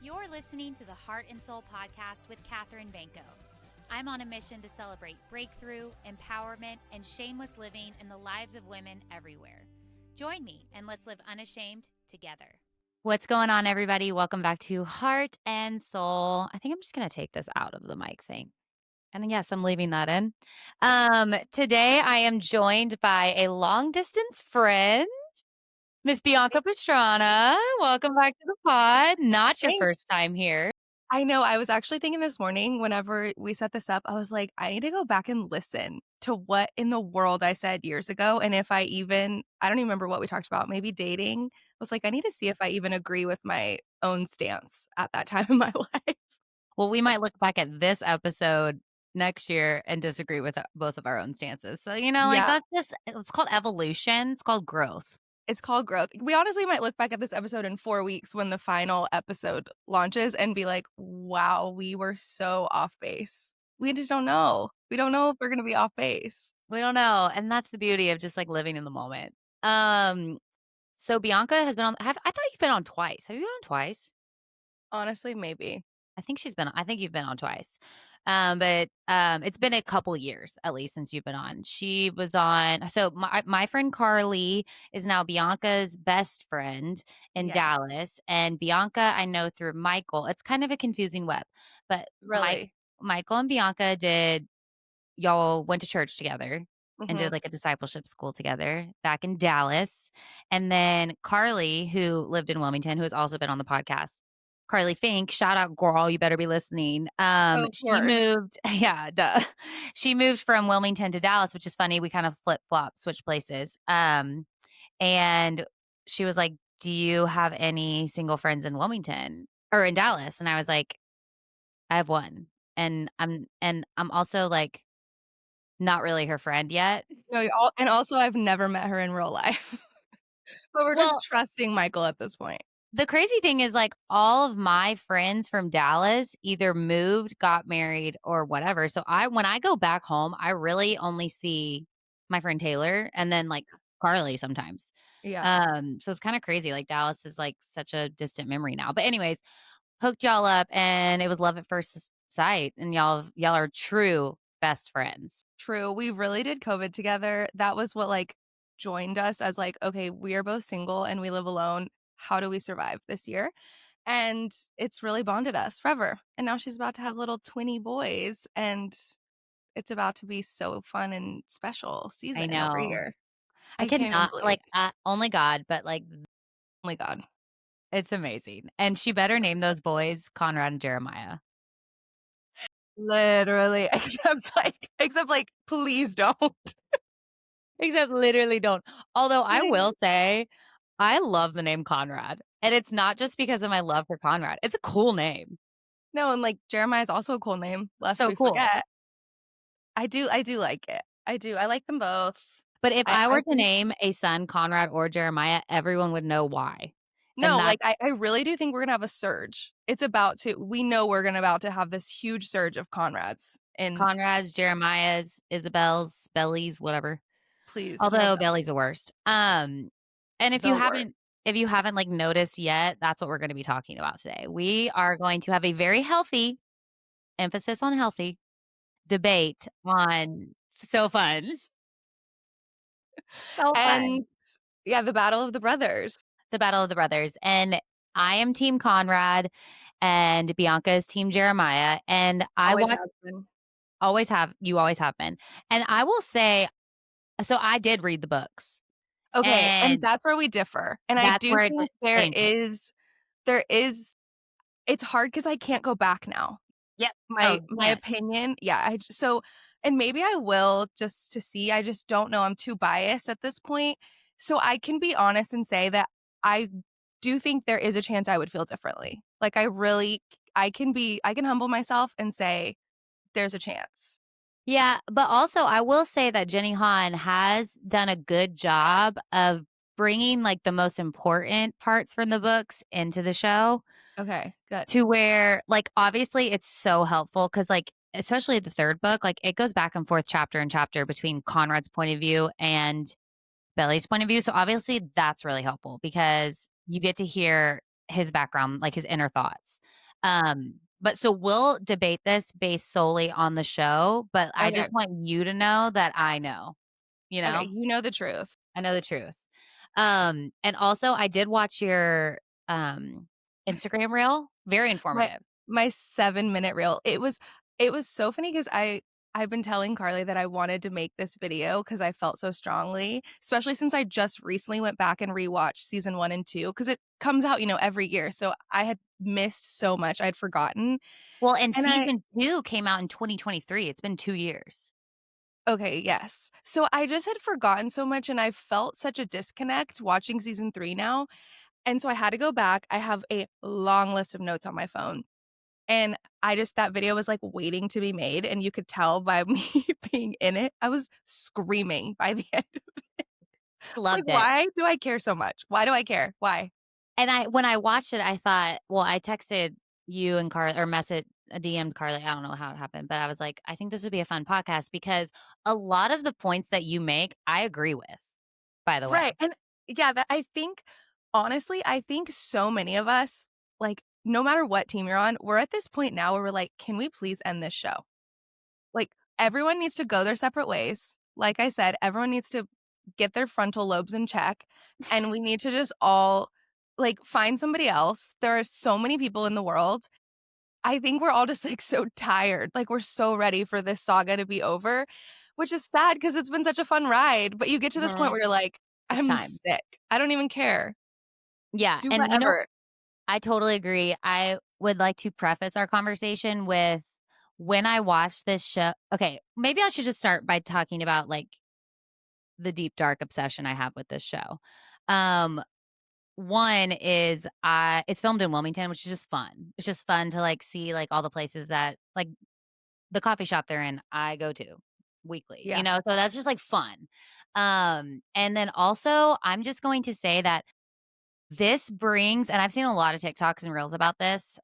You're listening to the Heart and Soul podcast with Kathryn and Benko. I'm on a mission to celebrate breakthrough, empowerment, and shameless living in the lives of women everywhere. Join me and let's live unashamed together. What's going on, everybody? Welcome back to Heart and Soul. I think I'm just going to take this out of the mic thing. And yes, I'm leaving that in. Today, I am joined by a long-distance friend, Miss Bianca Pastrana. Welcome back to the pod. Not your first time here. I know. I was actually thinking this morning, whenever we set this up, I was like, I need to go back and listen to what in the world I said years ago. And if I don't even remember what we talked about, maybe dating. I was like, I need to see if I even agree with my own stance at that time in my life. Well, we might look back at this episode next year and disagree with both of our own stances. So, that's just, it's called evolution. It's called growth. It's called growth. We honestly might look back at this episode in 4 weeks when the final episode launches and be like, wow, we were so off base. We just don't know. We don't know if we're going to be off base. We don't know. And that's the beauty of just like living in the moment. So Bianca has been on, I thought you've been on twice. Have you been on twice? Honestly, maybe. I think you've been on twice. But it's been a couple years at least since you've been on. She was on. So my friend Carly is now Bianca's best friend in Dallas, and Bianca I know through Michael. It's kind of a confusing web, but really, Michael and Bianca y'all went to church together and did like a discipleship school together back in Dallas, and then Carly, who lived in Wilmington, who has also been on the podcast. Carly Fink, shout out, girl, you better be listening. She moved, she moved from Wilmington to Dallas, which is funny. We kind of flip-flop, switch places. And she was like, do you have any single friends in Wilmington or in Dallas? And I was like, I have one. And I'm also like not really her friend yet. No, and also I've never met her in real life. But we're just trusting Michael at this point. The crazy thing is, like, all of my friends from Dallas either moved, got married, or whatever. So when I go back home, I really only see my friend Taylor and then like Carly sometimes. Yeah. So it's kind of crazy. Like Dallas is like such a distant memory now. But anyways, hooked y'all up and it was love at first sight. And y'all are true best friends. True. We really did COVID together. That was what like joined us as like, okay, we are both single and we live alone. How do we survive this year? And it's really bonded us forever. And now she's about to have little twinny boys, and it's about to be so fun and special season over here. I cannot, like, only God, but like, only God. It's amazing. And she better name those boys Conrad and Jeremiah. Literally, except like, please don't. Except literally don't. Although I will say, I love the name Conrad. And it's not just because of my love for Conrad. It's a cool name. No, and like Jeremiah is also a cool name. Lest we forget. I do like it. I do. I like them both. But if I were to name a son Conrad or Jeremiah, everyone would know why. No, like I really do think we're gonna have a surge. We know we're about to have this huge surge of Conrads. Conrads, Jeremiahs, Isabels, Bellies, whatever. Please. Although Belly's the worst. And if you haven't like noticed yet, that's what we're going to be talking about today. We are going to have a very healthy, emphasis on healthy, debate on so fun. And yeah, the battle of the brothers. The battle of the brothers. And I am Team Conrad and Bianca is Team Jeremiah. And always have been. And I will say, so I did read the books. Okay, and that's where we differ. And I do think there is, it's hard because I can't go back now. Yep. My opinion. Yeah. And maybe I will just to see. I just don't know. I'm too biased at this point. So I can be honest and say that I do think there is a chance I would feel differently. Like I can humble myself and say there's a chance. Yeah, but also I will say that Jenny Han has done a good job of bringing like the most important parts from the books into the show. Okay, good. To where like obviously it's so helpful because like especially the third book, like it goes back and forth chapter and chapter between Conrad's point of view and Belly's point of view. So obviously that's really helpful because you get to hear his background, like his inner thoughts. But so we'll debate this based solely on the show, but I Okay. just want you to know that I know, you Okay, know? you know the truth. I know the truth. And also I did watch your, um, Instagram reel, very My informative. my 7-minute reel. It was so funny because I've been telling Carly that I wanted to make this video because I felt so strongly, especially since I just recently went back and rewatched season 1 and 2 because it comes out, every year, so I had missed so much, I'd forgotten, Well, and and I season 2 came out in 2023. It's been 2 years. okay, yes. So I just had forgotten so much, and I felt such a disconnect watching season 3 now, and so I had to go back. I have a long list of notes on my phone. And I just that video was, like, waiting to be made, and you could tell by me being in it. I was screaming by the end. Like, Loved it. why do I care so much? Why do I care? Why? And I when I watched it, I thought well, I texted you and Carly or DM'd Carly, I don't know how it happened, but I was like, "I think this would be a fun podcast," because a lot of the points that you make, I agree with, by the way. Right, and yeah, that I think honestly, I think so many of us, like, no matter what team you're on, we're at this point now where we're like, "Can we please end this show?" Like, everyone needs to go their separate ways. Like I said, everyone needs to get their frontal lobes in check, and we need to just all, like, find somebody else. There are so many people in the world. I think we're all just, like, so tired. Like, we're so ready for this saga to be over, which is sad because 'cause it's been such a fun ride, but you get to this point Mhm. where you're like, It's "I'm time. sick. I don't even care. Yeah, Do and whatever." I totally agree. I would like to preface our conversation with when I watched this show okay, maybe I should just start by talking about, like, the deep, dark obsession I have with this show. Um, One is, it's filmed in Wilmington, which is just fun. It's just fun to, like, see, like, all the places that like, the coffee shop they're in, I go to weekly, Yeah. So that's just, like, fun. And then also, I'm just going to say that this brings and I've seen a lot of TikToks and reels about this,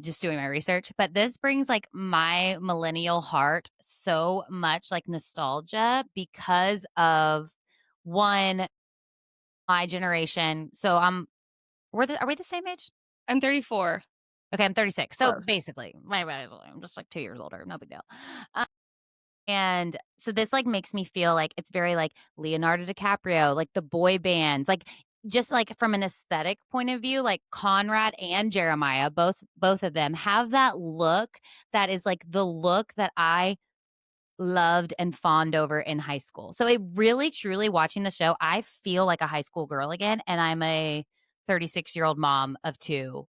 just doing my research, but this brings, like, my millennial heart so much, like, nostalgia because of, 1, my generation. So, are we the same age? I'm 34. Okay, I'm 36. So, Close. basically, I'm just, like, 2 years older, no big deal. And so this, like, makes me feel like it's very, like, Leonardo DiCaprio, like, the boy bands, like, just, like, from an aesthetic point of view, like, Conrad and Jeremiah, both of them have that look that is, like, the look that I loved and fawned over in high school. So it really, truly watching the show, I feel like a high school girl again, and I'm a 36-year-old mom of 2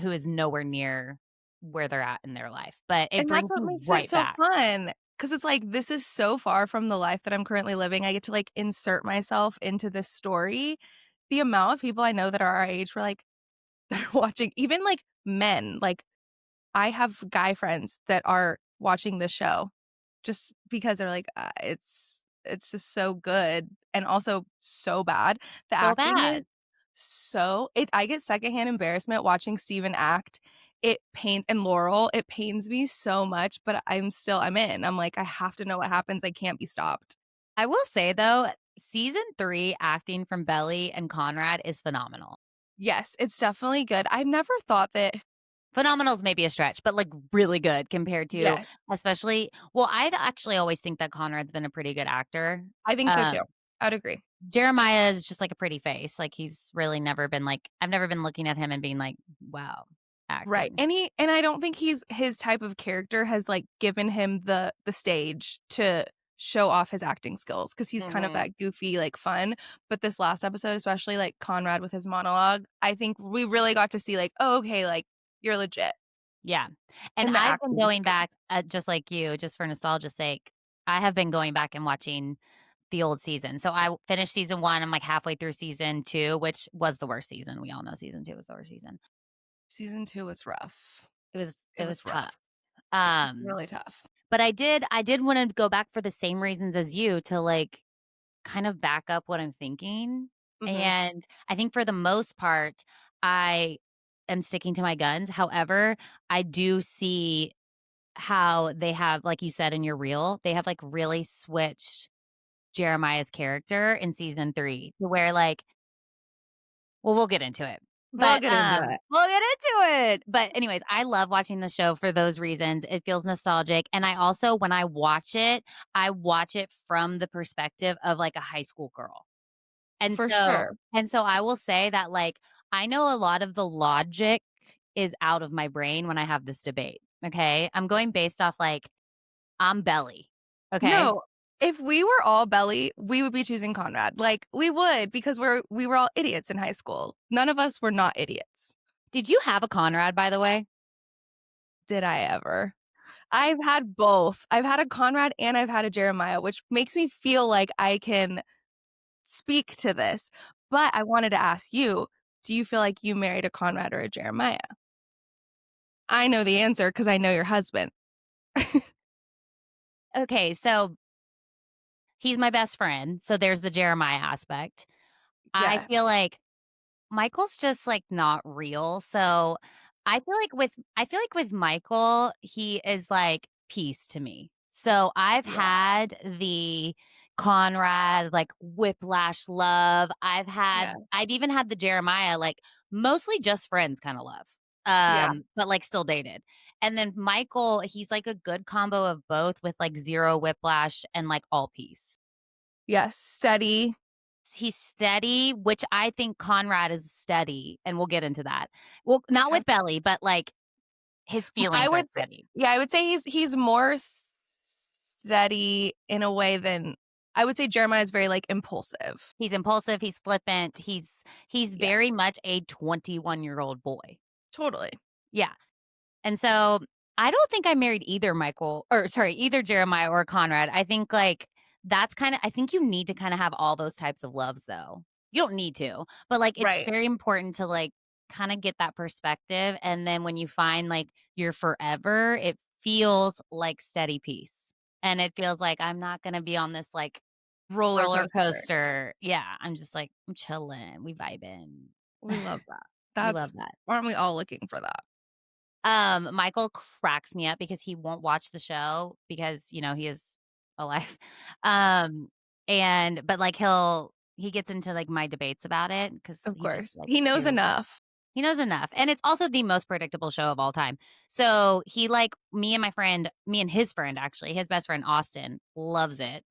who is nowhere near where they're at in their life, but it And that's brings what me makes it right so back. fun, because it's like, this is so far from the life that I'm currently living. I get to, like, insert myself into this story. The amount of people I know that are our age were like that are watching even, like, men, like, I have guy friends that are watching this show just because they're like, it's just so good and also so bad. The So acting is bad. so it I get secondhand embarrassment watching Steven act. It pains and Laurel, it pains me so much, but I'm in. I'm like, I have to know what happens. I can't be stopped. I will say though, season 3 acting from Belly and Conrad is phenomenal. Yes, it's definitely good. I've never thought that Phenomenal is maybe a stretch, but, like, really good compared to yes, especially well, I actually always think that Conrad's been a pretty good actor. I think so too. Um, I'd agree. Jeremiah is just, like, a pretty face, like, he's really never been, like I've never been looking at him and being like, "Wow, Right, acting." and I don't think his type of character has, like, given him the stage to show off his acting skills because he's kind of Mhm. that goofy, like, fun, but this last episode, especially, like, Conrad with his monologue, I think we really got to see, like, "Oh, okay, like, you're legit," Yeah, and and the I've been acting is going good. back, just like you, just for nostalgia's sake, I have been going back and watching the old season. So I finished season 1, I'm, like, halfway through season 2, which was the worst season. We all know season 2 was the worst season. Season 2 was rough. It It was was tough. rough. Um, Really tough. but I did wanna go back for the same reasons as you to, like, kind of back up what I'm thinking, Mhm. and I think for the most part, I am sticking to my guns. However, I do see how they have, like you said in your reel, they have, like, really switched Jeremiah's character in season 3 to where, like well, we'll get into it. We'll But, get into it. we'll get into it. But anyways, I love watching the show for those reasons. It feels nostalgic, and I also when I watch it from the perspective of, like, a high school girl. And For so sure. and so I will say that, like, I know a lot of the logic is out of my brain when I have this debate, okay? I'm going based off, like, I'm Belly, okay? No, if we were all Belly, we would be choosing Conrad. Like, we would because we were all idiots in high school. None of us were not idiots. Did you have a Conrad, by the way? Did I ever? I've had both. I've had a Conrad and I've had a Jeremiah, which makes me feel like I can speak to this. But I wanted to ask you, do you feel like you married a Conrad or a Jeremiah? I know the answer because I know your husband. Okay, so he's my best friend, so there's the Jeremiah aspect. I Yeah. feel like Michael's just, like, not real, so I feel like with Michael, he is, like, peace to me. So, I've Yeah. had the Conrad, like, whiplash love. Yeah. I've even had the Jeremiah, like, mostly just friends kinda love, Yeah. but, like, still dated. And then Michael, he's, like, a good combo of both with, like, 0 whiplash and, like, all peace. Yes. Steady. He's steady, which I think Conrad is steady, and we'll get into that. Well, not Yeah. with Belly, but, like, his I feelings are would say steady. yeah, I would say he's more steady in a way than I would say Jeremiah is very, like, impulsive. He's impulsive, he's flippant, he's very Yes. much a 21-year-old boy. Totally. Yeah. And so, I don't think I married either Michael or sorry, either Jeremiah or Conrad. I think, like, I think you need to kinda have all those types of loves, though. You don't need to, but, like, it's Right. very important to, like, kinda get that perspective, and then when you find, like, your forever, it feels like steady peace, and it feels like I'm not gonna be on this, like, Roller roller coaster. coaster. Yeah, I'm just like, "I'm chilling, we vibing." We love that. We love That's that. aren't we all looking for that? Michael cracks me up because he won't watch the show because, he is alive. Um, but, like, he gets into, like, my debates about it because Of he just course. He likes knows to. enough. He knows enough, and it's also the most predictable show of all time. So, me and his friend, actually, his best friend, Austin, loves it.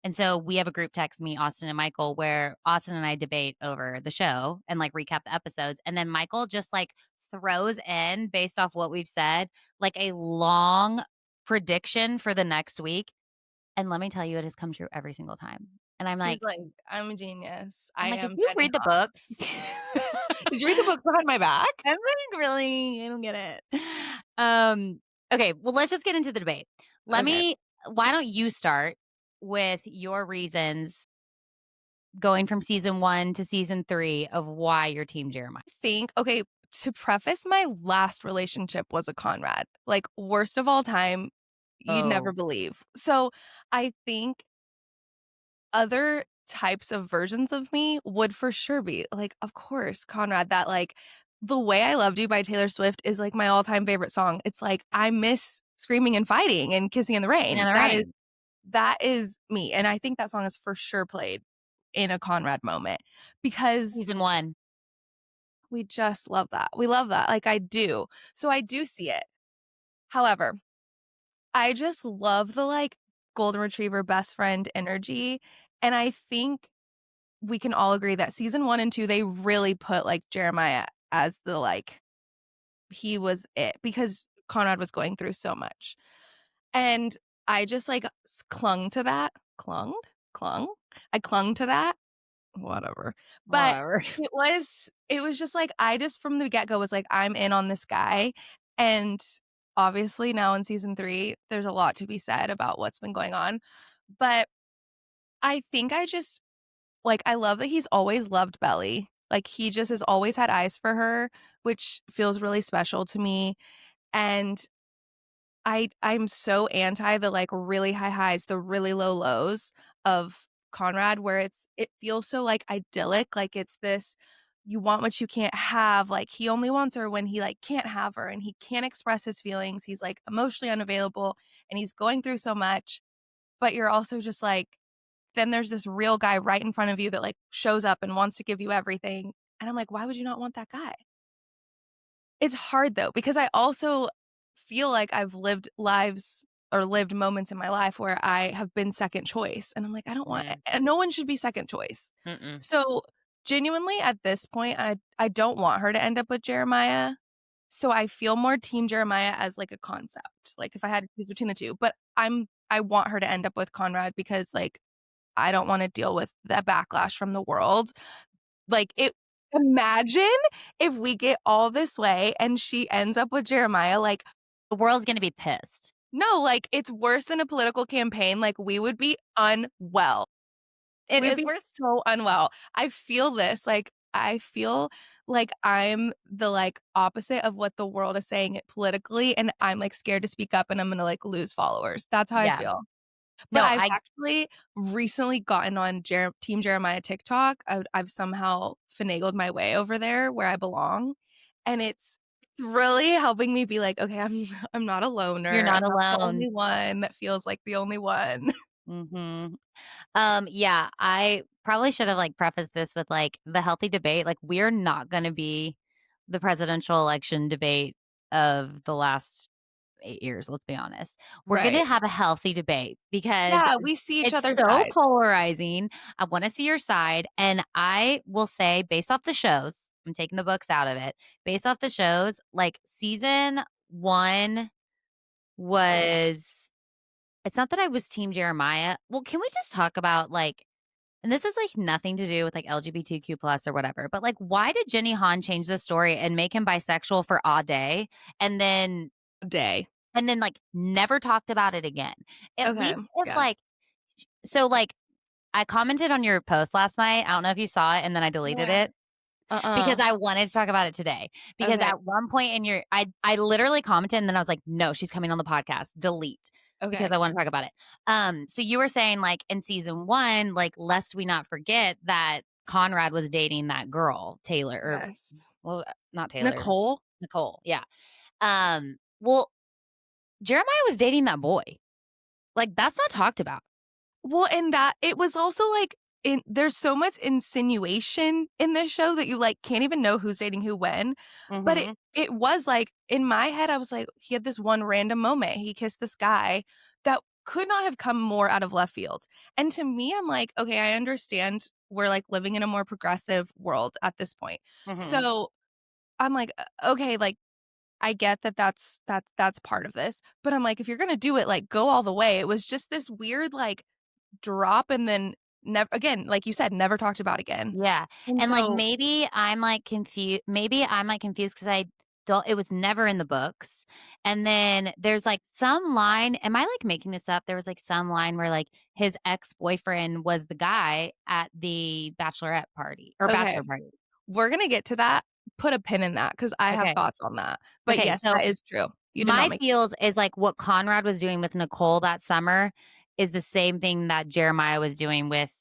And so we have a group text, me, Austin, and Michael, where Austin and I debate over the show and, like, recap the episodes, and then Michael just, like, throws in, based off what we've said, like, a long prediction for the next week, and let me tell you, it has come true every single time. And He's like, "I'm a genius. I Did am you Benny read the Hawk." books? Did you read the book behind my back? I'm like, really? I don't get it. Um, okay, well, let's just get into the debate. Let Okay. me Why don't you start with your reasons going from season 1 to season 3 of why you're team Jeremiah? Think okay, to preface, my last relationship was a Conrad. Like, worst of all time, you'd never Oh, believe. So, I think other types of versions of me would for sure be like, of course, Conrad, that like The Way I Loved You by Taylor Swift is like my all-time favorite song. It's like I miss screaming and fighting and kissing in the Kissing in rain. the Rain, That is me. And I think that song is for sure played in a Conrad moment because season 1. we just love that. We love that. Like I do. So I do see it. However, I just love the like golden retriever best friend energy. And I think we can all agree that season 1 and 2, they really put, like, Jeremiah as the, like he was it because Conrad was going through so much. And I just, like, clung to that. Clunged? Clung? I clung to that. Whatever. But Whatever. it was just, like, I just from the get-go was like, "I'm in on this guy." And, obviously, now in season 3, there's a lot to be said about what's been going on. But I think I just like, I love that he's always loved Belly. Like, he just has always had eyes for her, which feels really special to me, and I'm so anti the, like, really high highs, the really low lows of Conrad, where it feels so, like, idyllic, like, it's this you want what you can't have, like, he only wants her when he, like, can't have her, and he can't express his feelings, he's, like, emotionally unavailable, and he's going through so much, but you're also just like then there's this real guy right in front of you that, like, shows up and wants to give you everything, and I'm like, "Why would you not want that guy?" It's hard though, because I also feel like I've lived lives or lived moments in my life where I have been second choice, and I'm like, I don't want Yeah. and no one should be second choice. Mm-mm. So, genuinely, at this point, I don't want her to end up with Jeremiah, so I feel more team Jeremiah as, like, a concept, like, if I had to choose between the 2, but I want her to end up with Conrad because, like, I don't wanna deal with the backlash from the world. Like, it imagine if we get all this way and she ends up with Jeremiah, like, The world's gonna be pissed. no, like, it's worse than a political campaign, like, we would be unwell. It We'd is be worse. so unwell. I feel this, like, I feel like I'm the, like, opposite of what the world is saying politically, and I'm, like, scared to speak up and I'm gonna, like, lose followers. That's how I Yeah. feel. But No, I've I actually recently gotten on Team Jeremiah TikTok. I've somehow finagled my way over there where I belong, and it's really helping me be like, "Okay, I'm I'm not a you're loner. not I'm not the alone. only one that feels like the only one." Mhm. Yeah, I probably should have, like, prefaced this with, like, the healthy debate, like, we're not gonna be the presidential election debate of the last 8 years, let's be honest. We're gonna Right. have a healthy debate because Yeah, we see each it's other's so sides. polarizing. I wanna see your side, and I will say based off the shows, I'm taking the books out of it. Based off the shows, like, season 1 was it's not that I was team Jeremiah. Well, can we just talk about, like and this is, like, nothing to do with, like, LGBTQ plus or whatever, but, like, why did Jenny Han change the story and make him bisexual for a day and then Day. like, never talked about it again? At Okay, least if, yeah. like so, like, I commented on your post last night, I don't know if you saw it, and then I deleted Where? it. Because Uh-uh. I wanted to talk about it today. Because Okay, at one point in your I literally commented and then I was like, "No, she's coming on the podcast. Delete." Because okay. I wanna talk about it. So you were saying, like, in season 1, like, lest we not forget that Conrad was dating that girl, Taylor, or Yes. well, not Taylor, Nicole? Nicole, yeah. Well, Jeremiah was dating that boy. Like, that's not talked about. Well, and that it was also, like, there's so much insinuation in this show that you, like, can't even know who's dating who when, but it Mhm. it was, like in my head, I was like, he had this one random moment, he kissed this guy that could not have come more out of left field, and to me, I'm like, "Okay, I understand we're, like, living in a more progressive world at this point." Mhm. So, I'm like, Okay, like, I get that that's part of this," but I'm like, "If you're gonna do it, like, go all the way." It was just this weird, like, drop and then never again, like you said, never talked about again. Yeah, And and, like, so maybe I'm, like, confused because I don't it was never in the books, and then there's, like, some line am I, like, making this up? There was, like, some line where, like, his ex-boyfriend was the guy at the bachelorette party or okay, bachelor party. we're gonna get to that. Put a pin in that because I have Okay, thoughts on that. But okay, yes, so that is true. You did not my make feels is, like, what Conrad was doing with Nicole that summer is the same thing that Jeremiah was doing with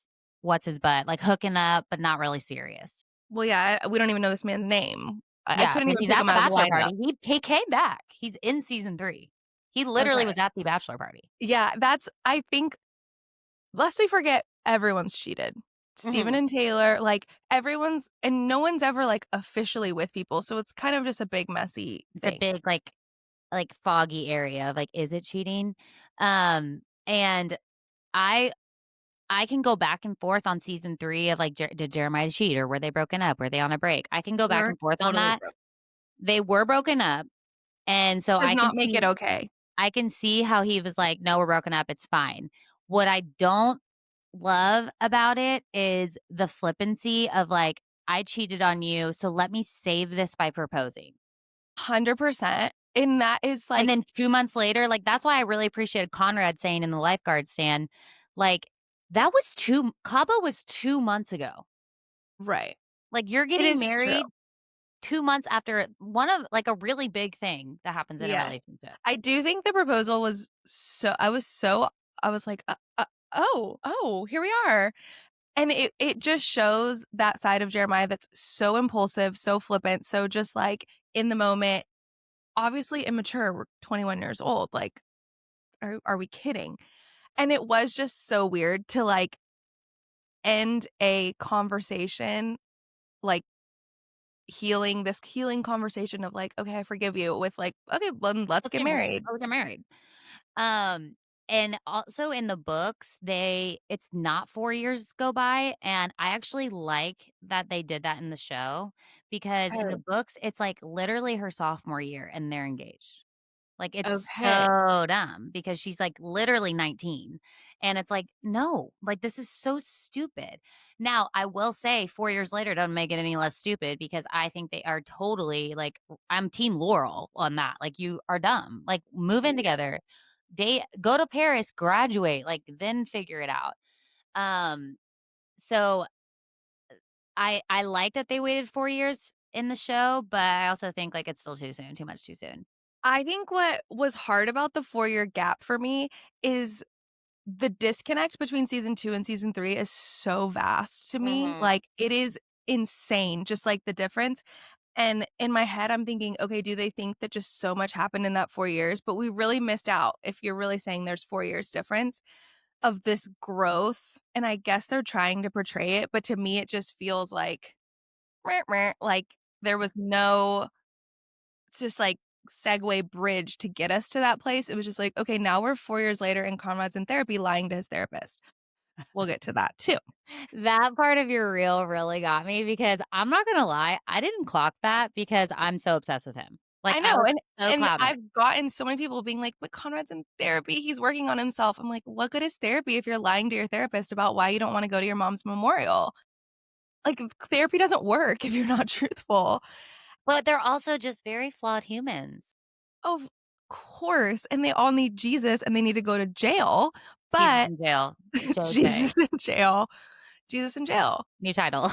what's his butt, like, hooking up, but not really serious. well, yeah, we don't even know this man's name. I Yeah, couldn't but even he's pick at him the out of a bachelor lineup. party. He came back. He's in season 3. He literally Okay. was at the bachelor party. Yeah, that's I think lest we forget everyone's cheated. Steven Mhm. and Taylor, like, everyone's and no one's ever, like, officially with people, so it's kind of just a big messy It's a thing. big, like, foggy area of, like, is it cheating? And I I can go back and forth on season 3 of, like, did Jeremiah cheat or were they broken up? Were they on a break? I can go back We're and forth on totally that. broke. They were broken up, and so Does not make it okay. I can see how he was like, "No, we're broken up, it's fine." What I don't love about it is the flippancy of, like, "I cheated on you, so let me save this by proposing." 100%, and that is, And like then 2 months later, like, that's why I really appreciated Conrad saying in the lifeguard stand, like, "That was 2 Cabo was 2 months ago." right. Like, you're It getting is true. married 2 months after one of like, a really big thing that happens in a Yes. relationship. I do think the proposal was I was like, oh, here we are." And it just shows that side of Jeremiah that's so impulsive, so flippant, so just, like, in the moment, obviously immature, we're 21 years old, like, are we kidding? And it was just so weird to, like, end a conversation, like this healing conversation of like, "Okay, I forgive you," with like, "Okay, then let's Let's get get married. married." Let's get married. Um, and also in the books, it's not 4 years go by, and I actually like that they did that in the show because in the Oh, books, it's, like, literally her sophomore year and they're engaged. Like, it's okay. so dumb because she's, like, literally 19, and it's like, "No, like, this is so stupid." Now, I will say 4 years later doesn't make it any less stupid because I think they are totally, like I'm team Laurel on that, like, you are dumb. Like, move in together, date go to Paris, graduate, like, then figure it out. Um, so I like that they waited 4 years in the show, but I also think, like, it's still too soon, too much too soon. I think what was hard about the 4-year gap for me is the disconnect between season 2 and season 3 is so vast to me, Mhm. like, it is insane, just, like, the difference, and in my head, I'm thinking, "Okay, do they think that just so much happened in that 4 years?" But we really missed out if you're really saying there's 4 years difference of this growth, and I guess they're trying to portray it, but to me, it just feels like, "Meh, meh," like, there was no just, like, segue bridge to get us to that place. It was just like, "Okay, now we're 4 years later and Conrad's in therapy lying to his therapist." We'll get to that too. That part of your reel really got me because I'm not gonna lie, I didn't clock that because I'm so obsessed with him. Like, I I know, was and so and clouded. I've gotten so many people being like, "But Conrad's in therapy, he's working on himself." I'm like, "What good is therapy if you're lying to your therapist about why you don't wanna go to your mom's memorial?" Like, therapy doesn't work if you're not truthful. But they're also just very flawed humans. Of course, and they all need Jesus, and they need to go to jail, Jesus but in jail. JK. Jesus in jail. Jesus in jail. New title.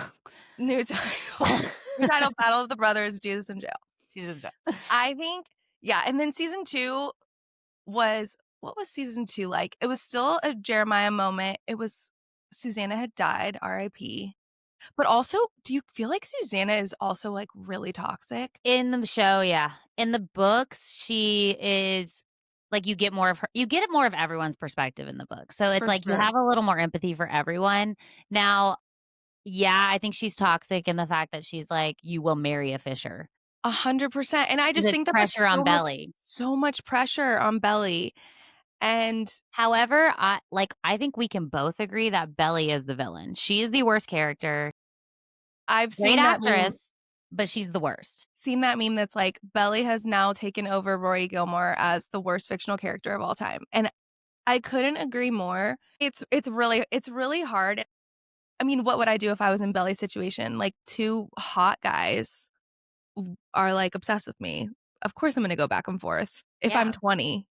New title. New title, Battle of the Brothers, Jesus in jail. Jesus in jail. I think yeah, and then season 2 was what was season 2 like? It was still a Jeremiah moment. It was Susanna had died, RIP. But also, do you feel like Susanna is also, like, really toxic? In the show, yeah. In the books, she is like, you get more of everyone's perspective in the book. So it's For like you sure. have a little more empathy for everyone. Now, yeah, I think she's toxic in the fact that she's like, "You will marry a Fisher." 100%, and I just The think that that's pressure on Belly. so much pressure on Belly, and However, I think we can both agree that Belly is the villain. She is the worst character. I've Great actress, but she's the worst. seen that meme that's like, Belly has now taken over Rory Gilmore as the worst fictional character of all time, and I couldn't agree more. It's really hard. I mean, what would I do if I was in Belly's situation? Like, 2 hot guys are, like, obsessed with me. Of course, I'm gonna go back and forth if I'm Yeah. 20,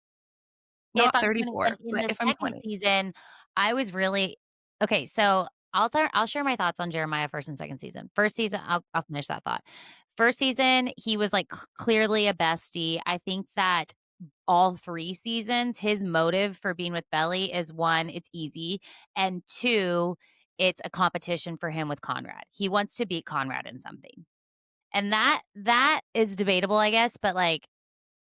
If not I'm 20 34, and in but the if I'm 2nd 20. season, I was really okay, so I'll share my thoughts on Jeremiah 1st and 2nd season. 1st season, I'll finish that thought. 1st season, he was, like, clearly a bestie. I think that all 3 seasons, his motive for being with Belly is 1, it's easy, and 2, it's a competition for him with Conrad. He wants to beat Conrad in something. And that is debatable, I guess, but, like,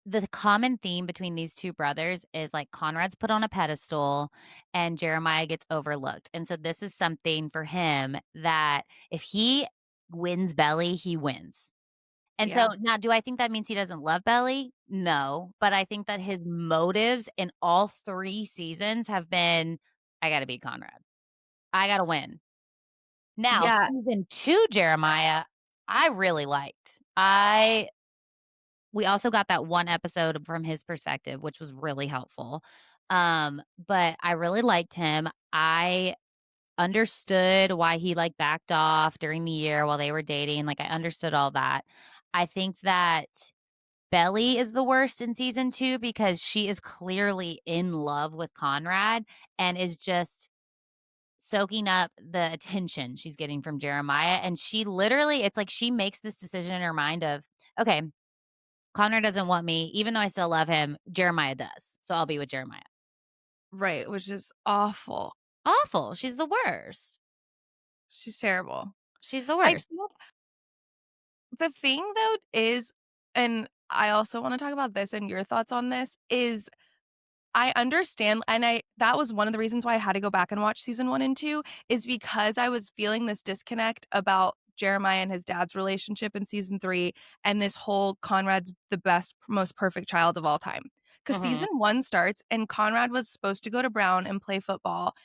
the common theme between these 2 brothers is, like, Conrad's put on a pedestal and Jeremiah gets overlooked, and so this is something for him that if he wins Belly, he wins. And so Yeah. now do I think that means he doesn't love Belly? No, but I think that his motives in all 3 seasons have been, "I gotta beat Conrad. I gotta win." Now Yeah. season 2 Jeremiah, I really liked. I We also got that one episode from his perspective, which was really helpful. But I really liked him. I understood why he, like, backed off during the year while they were dating, like, I understood all that. I think that Belly is the worst in season 2 because she is clearly in love with Conrad and is just soaking up the attention she's getting from Jeremiah, and she literally it's like she makes this decision in her mind of, "Okay, Connor doesn't want me, even though I still love him, Jeremiah does, so I'll be with Jeremiah." Right, which is awful. Awful, she's the worst. She's terrible. She's the I worst. think the thing, though, is and I also wanna talk about this and your thoughts on this, is I understand and I that was one of the reasons why I had to go back and watch season 1 and 2 is because I was feeling this disconnect about Jeremiah and his dad's relationship in season 3 and this whole Conrad's the best, most perfect child of all time. Because Mhm. season 1 starts and Conrad was supposed to go to Brown and play football,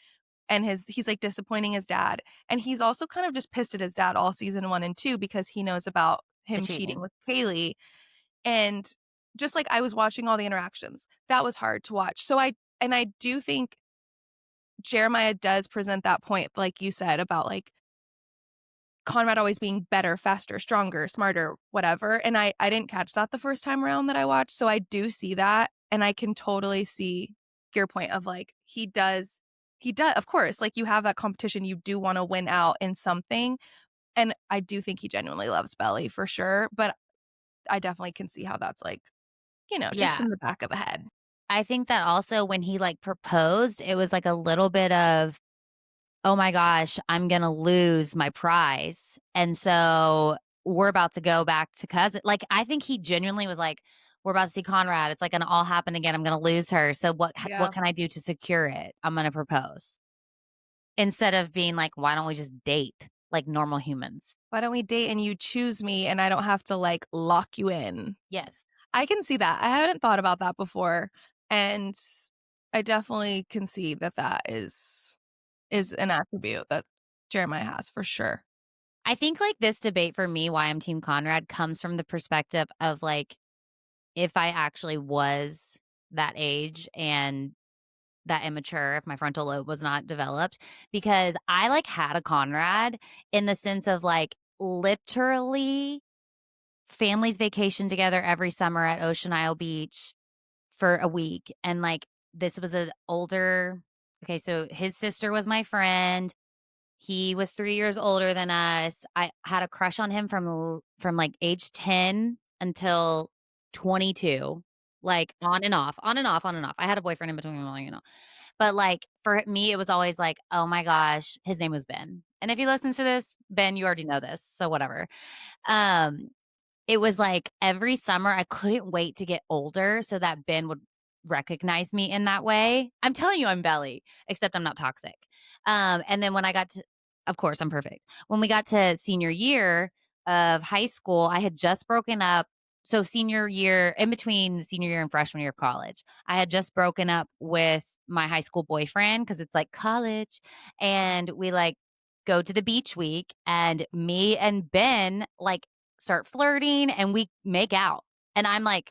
and he's like disappointing his dad. And he's also kind of just pissed at his dad all season 1 and 2 because he knows about The him cheating cheating. with Kaylee. And just like I was watching all the interactions, that was hard to watch. I do think Jeremiah does present that point, like you said, about like Conrad always being better, faster, stronger, smarter, whatever. And I didn't catch that the first time around that I watched. So I do see that. And I can totally see your point of like, he does, of course, like you have that competition. You do want to win out in something. And I do think he genuinely loves Belly for sure. But I definitely can see how that's like, just Yeah. in the back of the head. I think that also when he, like, proposed, it was, like, a little bit of, "Oh my gosh, I'm gonna lose my prize, and so we're about to go back to cousin." Like, I think he genuinely was like, "We're about to see Conrad, it's, like, gonna all happen again, I'm gonna lose her, so what Yeah. can I do to secure it? I'm gonna propose." Instead of being like, "Why don't we just date like normal humans?" Why don't we date and you choose me and I don't have to like lock you in? Yes. I can see that. I hadn't thought about that before, and I definitely can see that is an attribute that Jeremiah has for sure. I think, like, this debate for me, why I'm team Conrad, comes from the perspective of, like, if I actually was that age and that immature, if my frontal lobe was not developed, because I, like, had a Conrad in the sense of, like, literally families vacation together every summer at Ocean Isle Beach for a week, and, like, this was an older okay, so his sister was my friend. He was 3 years older than us. I had a crush on him from, like, age 10 until 22, like, on and off, on and off, on and off. I had a boyfriend in between, well, you know. But, like, for me, it was always like, "Oh my gosh," his name was Ben, and if he listens to this, Ben, you already know this, so whatever. Um, it was like every summer, I couldn't wait to get older so that Ben would recognize me in that way. I'm telling you I'm Belly, except I'm not toxic. And then when I got to of course, I'm perfect. When we got to senior year of high school, I had just broken up. So senior year, in between senior year and freshman year of college, I had just broken up with my high school boyfriend because it's like college. And we like go to the beach week, and me and Ben like start flirting and we make out. And I'm like,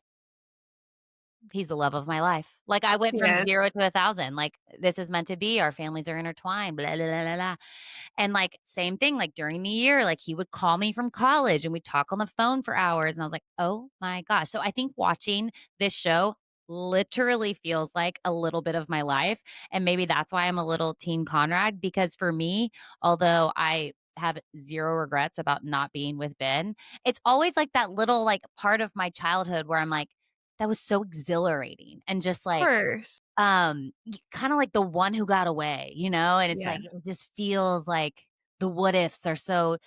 he's the love of my life. Like, I went from Yes. 0 to 1,000, like, this is meant to be, our families are intertwined, blah, blah, blah, blah, blah. And, like, same thing, like, during the year, like, he would call me from college and we'd talk on the phone for hours, and I was like, "Oh my gosh." So I think watching this show literally feels like a little bit of my life, and maybe that's why I'm a little Team Conrad, because for me, although I have 0 regrets about not being with Ben, it's always, like, that little, like, part of my childhood where I'm like, "That was so exhilarating," and just, Of like, course. kinda like the one who got away, you know? And it's like, Yes. it just feels like the what ifs are so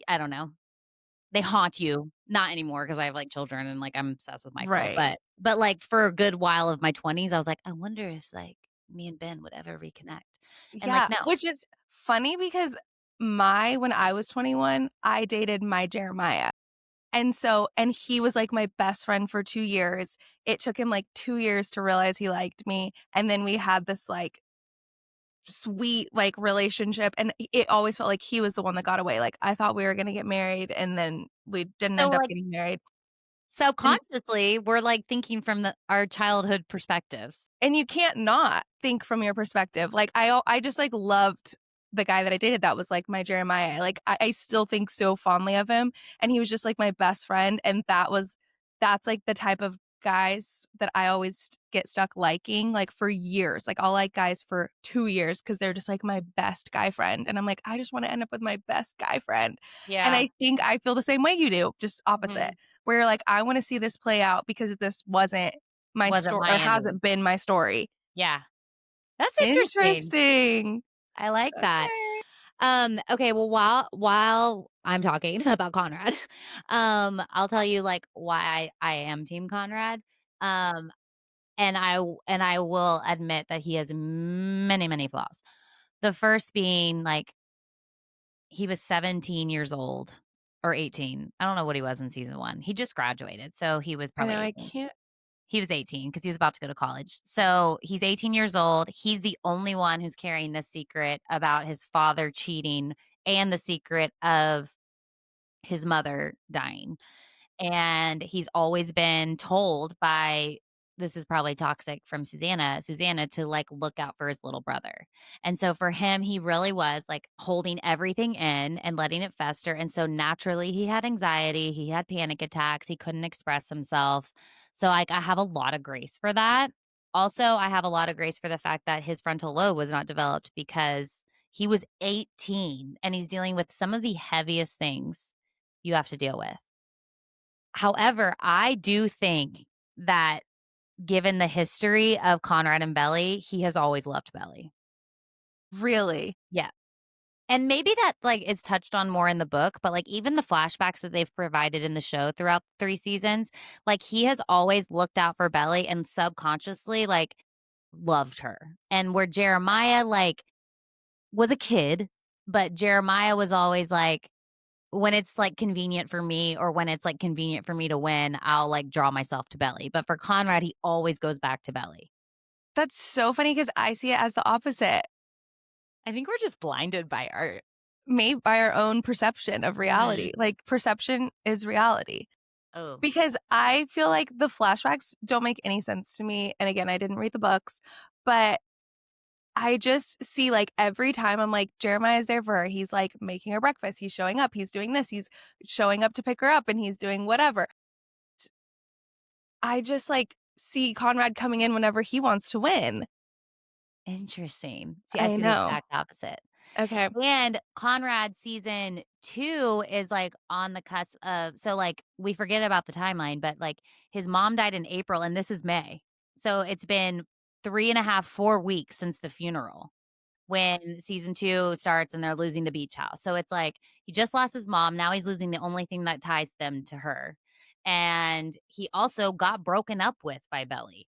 I don't know, they haunt you. Not anymore because I have, like, children and, like, I'm obsessed with Michael, Right. but, like, for a good while of my 20s, I was like, "I wonder if, like, me and Ben would ever reconnect." And, like, Yeah, no. which is funny because my when I was 21, I dated my Jeremiah. And he was, like, my best friend for 2 years. It took him, like, 2 years to realize he liked me, and then we had this, like, sweet, like, relationship, and it always felt like he was the one that got away. Like, I thought we were gonna get married, and then we didn't So, end up like, getting married. And subconsciously, we're, like, thinking from our childhood perspectives. And you can't not think from your perspective. Like, I just, like, loved the guy that I dated that was, like, my Jeremiah. Like, I still think so fondly of him, and he was just, like, my best friend, and that's, like, the type of guys that I always get stuck liking, like, for years. Like, I'll like guys for 2 years because 'cause they're just, like, my best guy friend, and I'm like, "I just wanna end up with my best guy friend." And Yeah. I think I feel the same way you do, just opposite, Mhm. where you're like, "I wanna see this play out because this wasn't my Wasn't story my or ending. hasn't been my story." Yeah. That's interesting. Interesting. I like that. Okay. Okay, well, while I'm talking about Conrad, I'll tell you, like, why I am team Conrad. Um, and I will admit that he has many, many flaws. The first being, like, he was 17 years old or 18. I don't know what he was in season 1. He just graduated, so he was I know, probably I 18. can't. He was 18 because he was about to go to college. So, he's 18 years old. He's the only one who's carrying this secret about his father cheating and the secret of his mother dying. And he's always been told by this is probably toxic from Susanna to, like, look out for his little brother. And so for him, he really was, like, holding everything in and letting it fester, and so naturally, he had anxiety, he had panic attacks, he couldn't express himself. So, like, I have a lot of grace for that. Also, I have a lot of grace for the fact that his frontal lobe was not developed because he was 18 and he's dealing with some of the heaviest things you have to deal with. However, I do think that given the history of Conrad and Belly, he has always loved Belly. Really? Yeah. And maybe that, like, is touched on more in the book, but, like, even the flashbacks that they've provided in the show throughout 3 seasons, like, he has always looked out for Belly and subconsciously, like, loved her. And where Jeremiah, like, was a kid, but Jeremiah was always like, when it's, like, convenient for me or when it's, like, convenient for me to win, I'll, like, draw myself to Belly, but for Conrad, he always goes back to Belly. That's so funny because I see it as the opposite. I think we're just blinded by art. Made by our own perception of reality. Mhm. Like, perception is reality. Oh, Because I feel like the flashbacks don't make any sense to me, and again, I didn't read the books, but I just see, like, every time I'm like, Jeremiah's there for her, he's, like, making her breakfast, he's showing up, he's doing this, he's showing up to pick her up, and he's doing whatever. I just, like, see Conrad coming in whenever he wants to win. interesting. See, I I see the know. exact opposite. Okay. And Conrad season 2 is, like, on the cusp of so, like, we forget about the timeline, but, like, his mom died in April, and this is May. So it's been 3 and a half, 4 weeks since the funeral when season 2 starts and they're losing the beach house. So it's like he just lost his mom, now he's losing the only thing that ties them to her. And he also got broken up with by Belly.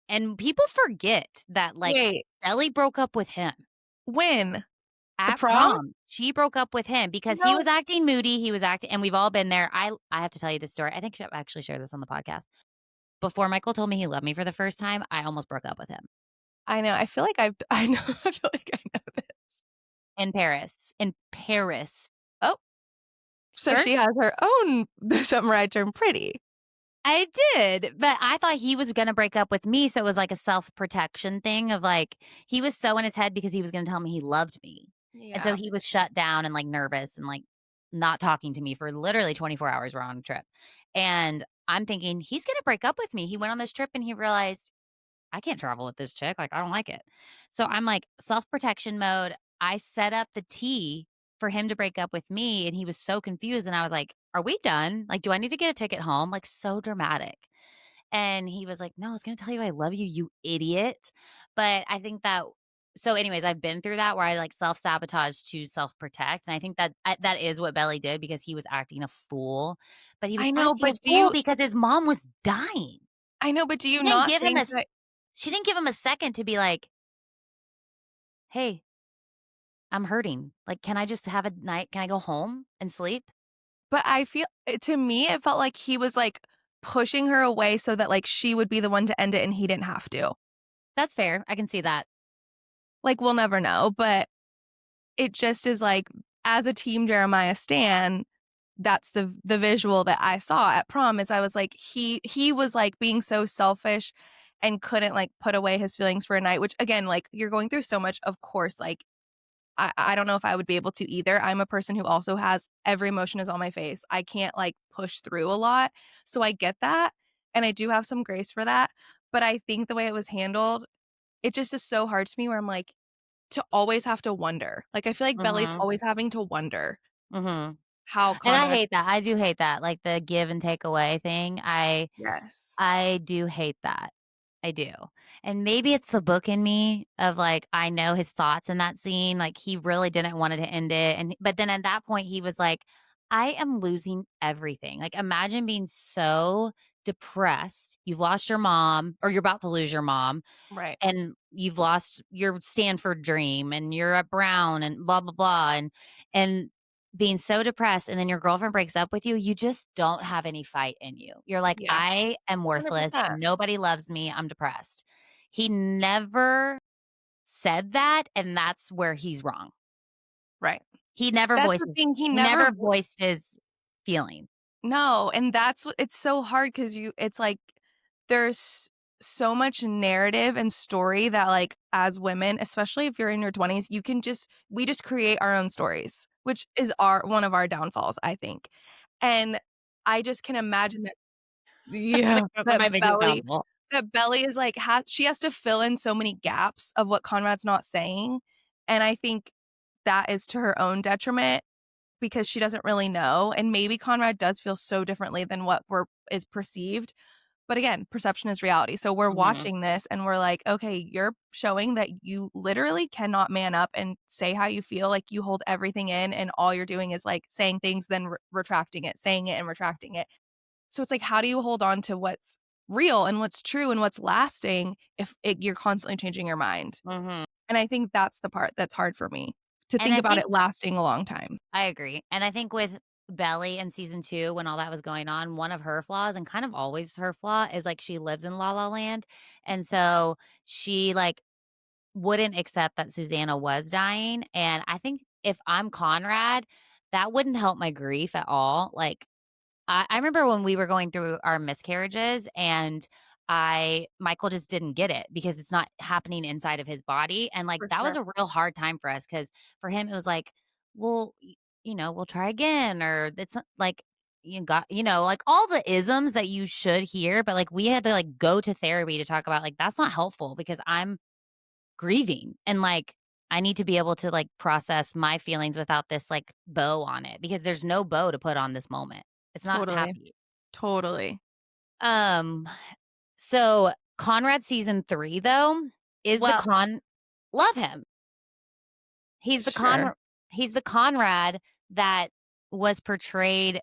And people forget that, like, Wait, Belly broke up with him when? The at prom? prom. She broke up with him because he No. was acting moody, he was acting and we've all been there. I have to tell you this story. I think I've actually shared this on the podcast. Before Michael told me he loved me for the first time, I almost broke up with him I know, I feel like I know, I feel like I know this. in Paris. In Paris. Oh, so Sure. she has her own summer I turned pretty. I did, but I thought he was gonna break up with me, so it was like a self-protection thing of, like, he was so in his head because he was gonna tell me he loved me, and so Yeah. he was shut down and, like, nervous and, like, not talking to me for literally 24 hours. We're on a trip, and I'm thinking, "He's gonna break up with me." He went on this trip and he realized I can't travel with this chick, like, I don't like it. So I'm like, self-protection mode. I set up the tea for him to break up with me, and he was so confused, and I was like, "Are we done? Like, do I need to get a ticket home?" Like, so dramatic. And he was like, "No, I was gonna tell you I love you, you idiot." But I think that so anyways, I've been through that where I, like, self-sabotage to self-protect, and I think that that is what Belly did because he was acting a fool, but he was I know, acting a but do fool you because his mom was dying. I know, but do you She didn't not give him a think s that she didn't give him a second to be like, "Hey, I'm hurting. Like, can I just have a night? Can I go home and sleep?" but I feel to me, it felt like he was, like, pushing her away so that, like, she would be the one to end it and he didn't have to. That's fair. I can see that. Like, we'll never know, but it just is like, as a Team Jeremiah stan, that's the visual that I saw at prom is I was like, he was, like, being so selfish and couldn't, like, put away his feelings for a night, which again, like, you're going through so much, of course, like, I don't know if I would be able to either. I'm a person who also has every emotion is on my face. I can't, like, push through a lot, so I get that, and I do have some grace for that, but I think the way it was handled, it just is so hard to me where I'm like, to always have to wonder. Like, I feel like Belly's Mhm, always having to wonder mhm. how And I Conrad. hate that. I do hate that, like, the give and take away thing. Yes. I do hate that. I do. And maybe it's the book in me of, like, I know his thoughts in that scene, like, he really didn't want it to end it, and but then at that point, he was like, "I am losing everything." Like, imagine being so depressed, you've lost your mom, or you're about to lose your mom, Right. and you've lost your Stanford dream, and you're at Brown, and blah, blah, blah, and being so depressed, and then your girlfriend breaks up with you, you just don't have any fight in you. You're like, Yeah. "I am worthless. 100%. Nobody loves me. I'm depressed." He never said that, and that's where he's wrong. Right. He That's the thing, he never never vo voiced his feelings. No, and that's what it's so hard because it's like, there's so much narrative and story that, like, as women, especially if you're in your 20s, we just create our own stories, which is our one of our downfalls, I think. And I just can imagine that That's yeah, my biggest downfall. that Belly is, like, she has to fill in so many gaps of what Conrad's not saying, and I think that is to her own detriment because she doesn't really know, and maybe Conrad does feel so differently than what we're is perceived, but again, perception is reality, so we're Mhm, watching this and we're like, "Okay, you're showing that you literally cannot man up and say how you feel, like, you hold everything in and all you're doing is, like, saying things, then retracting it, saying it and retracting it." So it's like, how do you hold on to what's real and what's true and what's lasting if you're constantly changing your mind? mhm. And I think that's the part that's hard for me, to And think I about think it lasting a long time. I agree, and I think with Belly in season 2, when all that was going on, one of her flaws, and kind of always her flaw, is, like, she lives in La La Land, and so she, like, wouldn't accept that Susanna was dying, and I think if I'm Conrad, that wouldn't help my grief at all. Like, I remember when we were going through our miscarriages, and I Michael just didn't get it because it's not happening inside of his body, and, like, For that was sure. a real hard time for us because for him, it was like, "Well, we'll try again," or it's not like, like, all the isms that you should hear, but, like, we had to, like, go to therapy to talk about, like, that's not helpful because I'm grieving, and, like, I need to be able to, like, process my feelings without this, like, bow on it because there's no bow to put on this moment. It's not Totally. happy. Totally. Um, so Conrad season 3 though, is the Well, con love him. He's the sure. con he's the Conrad that was portrayed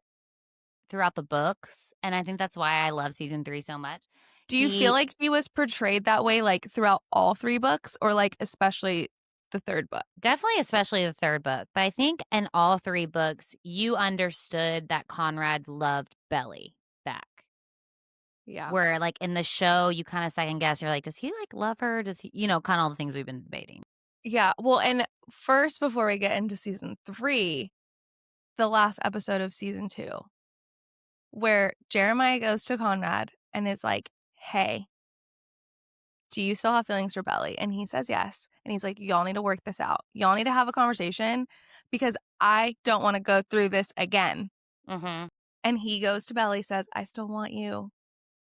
throughout the books, and I think that's why I love season 3 so much. Do you feel He like he was portrayed that way, like, throughout all 3 books or, like, especially the 3rd book? definitely especially the 3rd book, but I think in all 3 books, you understood that Conrad loved Belly back. Yeah. Where, like, in the show, you kinda second guess, you're like, "Does he, like, love her? Does he" kinda all the things we've been debating. Yeah, well, and first, before we get into season 3, the last episode of season 2, where Jeremiah goes to Conrad and is like, "Hey, do you still have feelings for Belly?" And he says, "Yes." And he's like, "Y'all need to work this out. Y'all need to have a conversation because I don't wanna go through this again." Mhm, And he goes to Belly, says, "I still want you."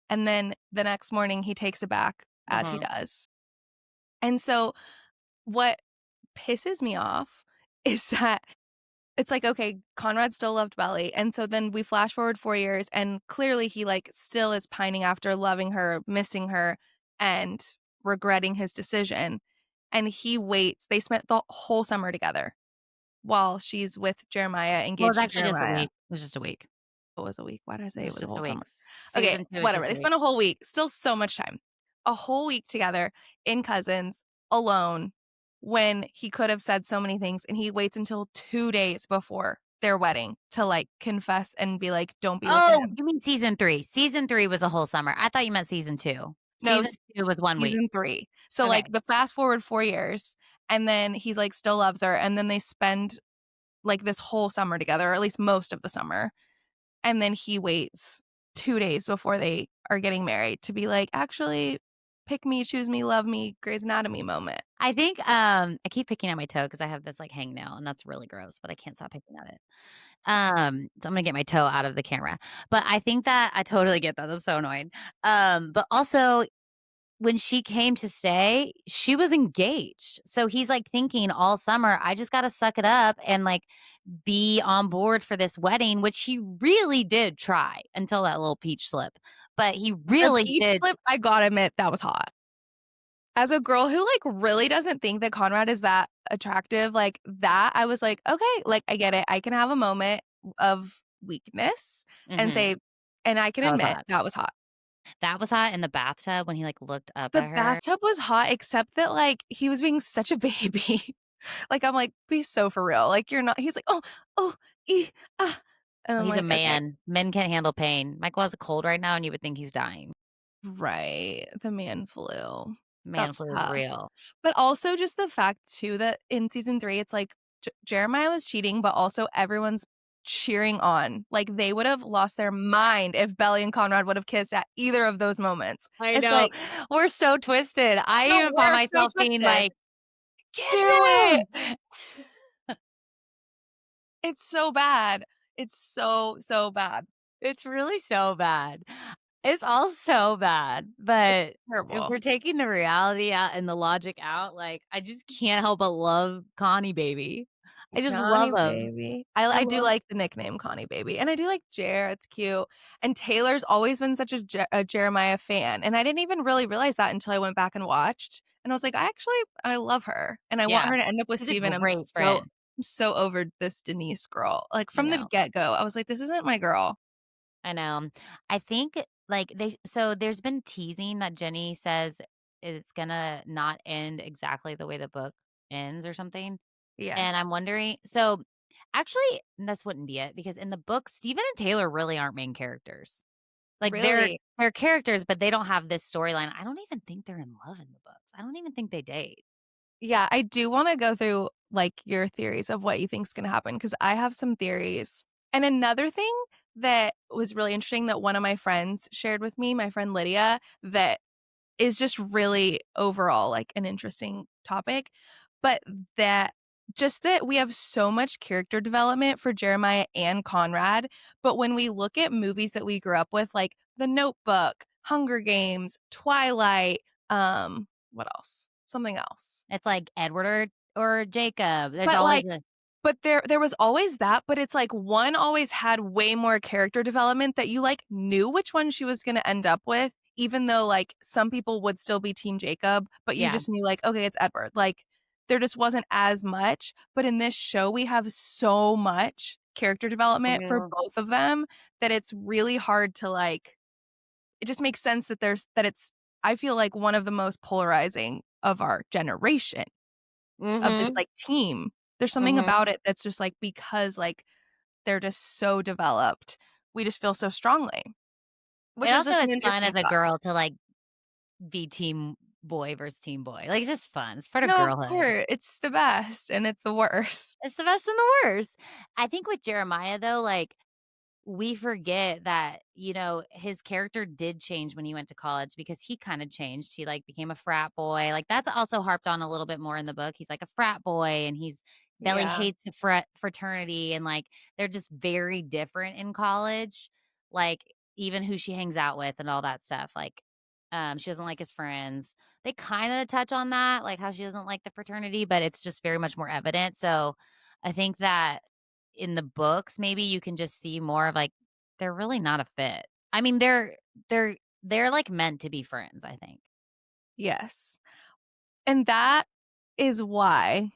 And then the next morning, he takes it back as he mhm. does. And so what pisses me off is that it's like, okay, Conrad still loved Belly, and so then we flash forward 4 years, and clearly he, like, still is pining after loving her, missing her, and regretting his decision, and he waits. They spent the whole summer together while she's with Jeremiah, Well, it's engaged to actually just a Jeremiah. week. It was just a week. It was a week. Why did I It say it was was a just whole a week. summer? Okay, Season 2 is whatever. just They a week. spent a whole week, still so much time. A whole week together in Cousins, alone, when he could have said so many things, and he waits until 2 days before their wedding to, like, confess and be like, "Don't be with Oh, him." you mean season 3. Season 3 was a whole summer. I thought you meant season 2. No, Season 2 was 1 week. season 3. So, Okay. like, the fast forward 4 years, and then he's, like, still loves her, and then they spend, like, this whole summer together, or at least most of the summer. And then he waits 2 days before they are getting married to be like, "Actually, pick me, choose me, love me, Grey's Anatomy moment." I think, I keep picking at my toe because I have this, like, hangnail, and that's really gross, but I can't stop picking at it. So I'm gonna get my toe out of the camera. But I think that I totally get that, that's so annoying. But also when she came to stay, she was engaged. So he's, like, thinking all summer, "I just gotta suck it up and, like, be on board for this wedding," which he really did try until that little peach slip. But he The really peach did. flip, I gotta admit, that was hot. As a girl who, like, really doesn't think that Conrad is that attractive, like, that, I was like, "Okay, like, I get it. I can have a moment of weakness and Mhm. say," and I can That was admit hot. that was hot. That was hot in the bathtub when he, like, looked up The at her. bathtub was hot, except that, like, he was being such a baby. Like, I'm like, "Be so for real." Like, you're not he's like, "Oh, oh, ah." And Well, I'm he's a like, "Okay." man. Men can't handle pain. Michael has a cold right now, and you would think he's dying. Right, the man flu. Man That's flu is tough. real. But also just the fact too that in season 3, it's like Jeremiah was cheating, but also everyone's cheering on. Like, they would have lost their mind if Belly and Conrad would have kissed at either of those moments. I It's know. like, We're so twisted. I "No, even found we're so myself being twisted. like, Kiss "Do him!" it!" It's so bad. It's so, so bad. It's really so bad. It's all so bad, It's but if terrible. we're taking the reality out and the logic out, like, I just can't help but love Connie baby. I just love Connie him. Baby. I I do love like the nickname Connie Baby, and I do like Jer, it's cute, and Taylor's always been such a Jeremiah fan, and I didn't even really realize that until I went back and watched, and I was like, I love her, and I want yeah. her to end up with She's a Steven. great friend. I'm so over this Denise girl. Like, I from the know. get-go, I was like, "This isn't my girl." I know. I think, like, there's been teasing that Jenny says it's gonna not end exactly the way the book ends or something, and Yes. I'm wondering actually, this wouldn't be it because in the book, Steven and Taylor really aren't main characters. Like, Really? they're characters, but they don't have this storyline. I don't even think they're in love in the books. I don't even think they date. Yeah, I do wanna go through, like, your theories of what you think's gonna happen because I have some theories. And another thing that was really interesting that one of my friends shared with me, my friend Lydia, that is just really overall, like, an interesting topic, but that just that we have so much character development for Jeremiah and Conrad, but when we look at movies that we grew up with, like The Notebook, Hunger Games, Twilight, what else? Something else. It's like Edward or Jacob. There's But, always like a but there was always that, but it's like one always had way more character development that you, like, knew which one she was gonna end up with, even though, like, some people would still be team Jacob, but you yeah. just knew, like, "Okay, it's Edward." Like, there just wasn't as much, but in this show, we have so much character development for Real both of them that it's really hard to, like it just makes sense that it's I feel like one of the most polarizing of our generation of this, Mhm, like, team. There's something mhm. about it that's just, like, because, like, they're just so developed, we just feel so strongly, It which is also just an is fun interesting as a thought. girl to, like, be team boy versus team boy. Like, it's just fun. It's part of No, of girlhood. course, it's the best, and it's the worst. It's the best and the worst. I think with Jeremiah, though, like, we forget that, his character did change when he went to college because he kinda changed. He, like, became a frat boy. Like, that's also harped on a little bit more in the book. He's, like, a frat boy, and Belly Yeah. hates the fraternity, and, like, they're just very different in college. Like, even who she hangs out with and all that stuff. Like, she doesn't like his friends. They kinda touch on that, like, how she doesn't like the fraternity, but it's just very much more evident. So, I think that in the books, maybe you can just see more of, like, they're really not a fit. I mean, they're they're, like, meant to be friends, I think. Yes, and that is why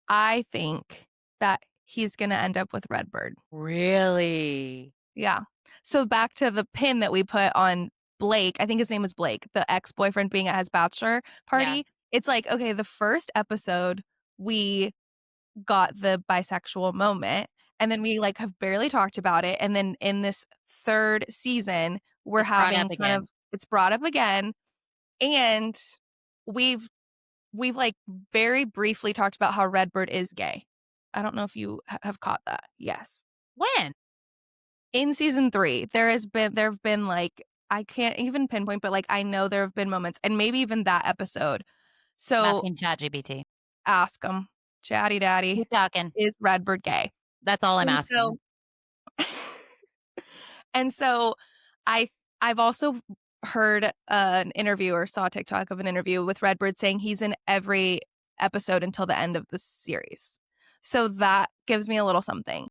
I think that he's gonna end up with Redbird. Really? Yeah. So back to the pin that we put on Blake, I think his name was Blake, the ex-boyfriend being at his bachelor Yeah, party. It's like, okay, the first episode, we got the bisexual moment, and then we, like, have barely talked about it, and then in this 3rd season, we're it's brought having up kind of again. it's brought up again, and we've like, very briefly talked about how Redbird is gay. I don't know if you have caught that. Yes. When? In season 3, there have been, like I can't even pinpoint, but, like, I know there have been moments, and maybe even that episode. I'm So, asking ChatGPT. ask him, "Chatty daddy, Keep talking. is Redbird gay?" That's all I'm And asking. so and so I I've also heard an interview or saw a TikTok of an interview with Redbird saying he's in every episode until the end of the series. So that gives me a little something.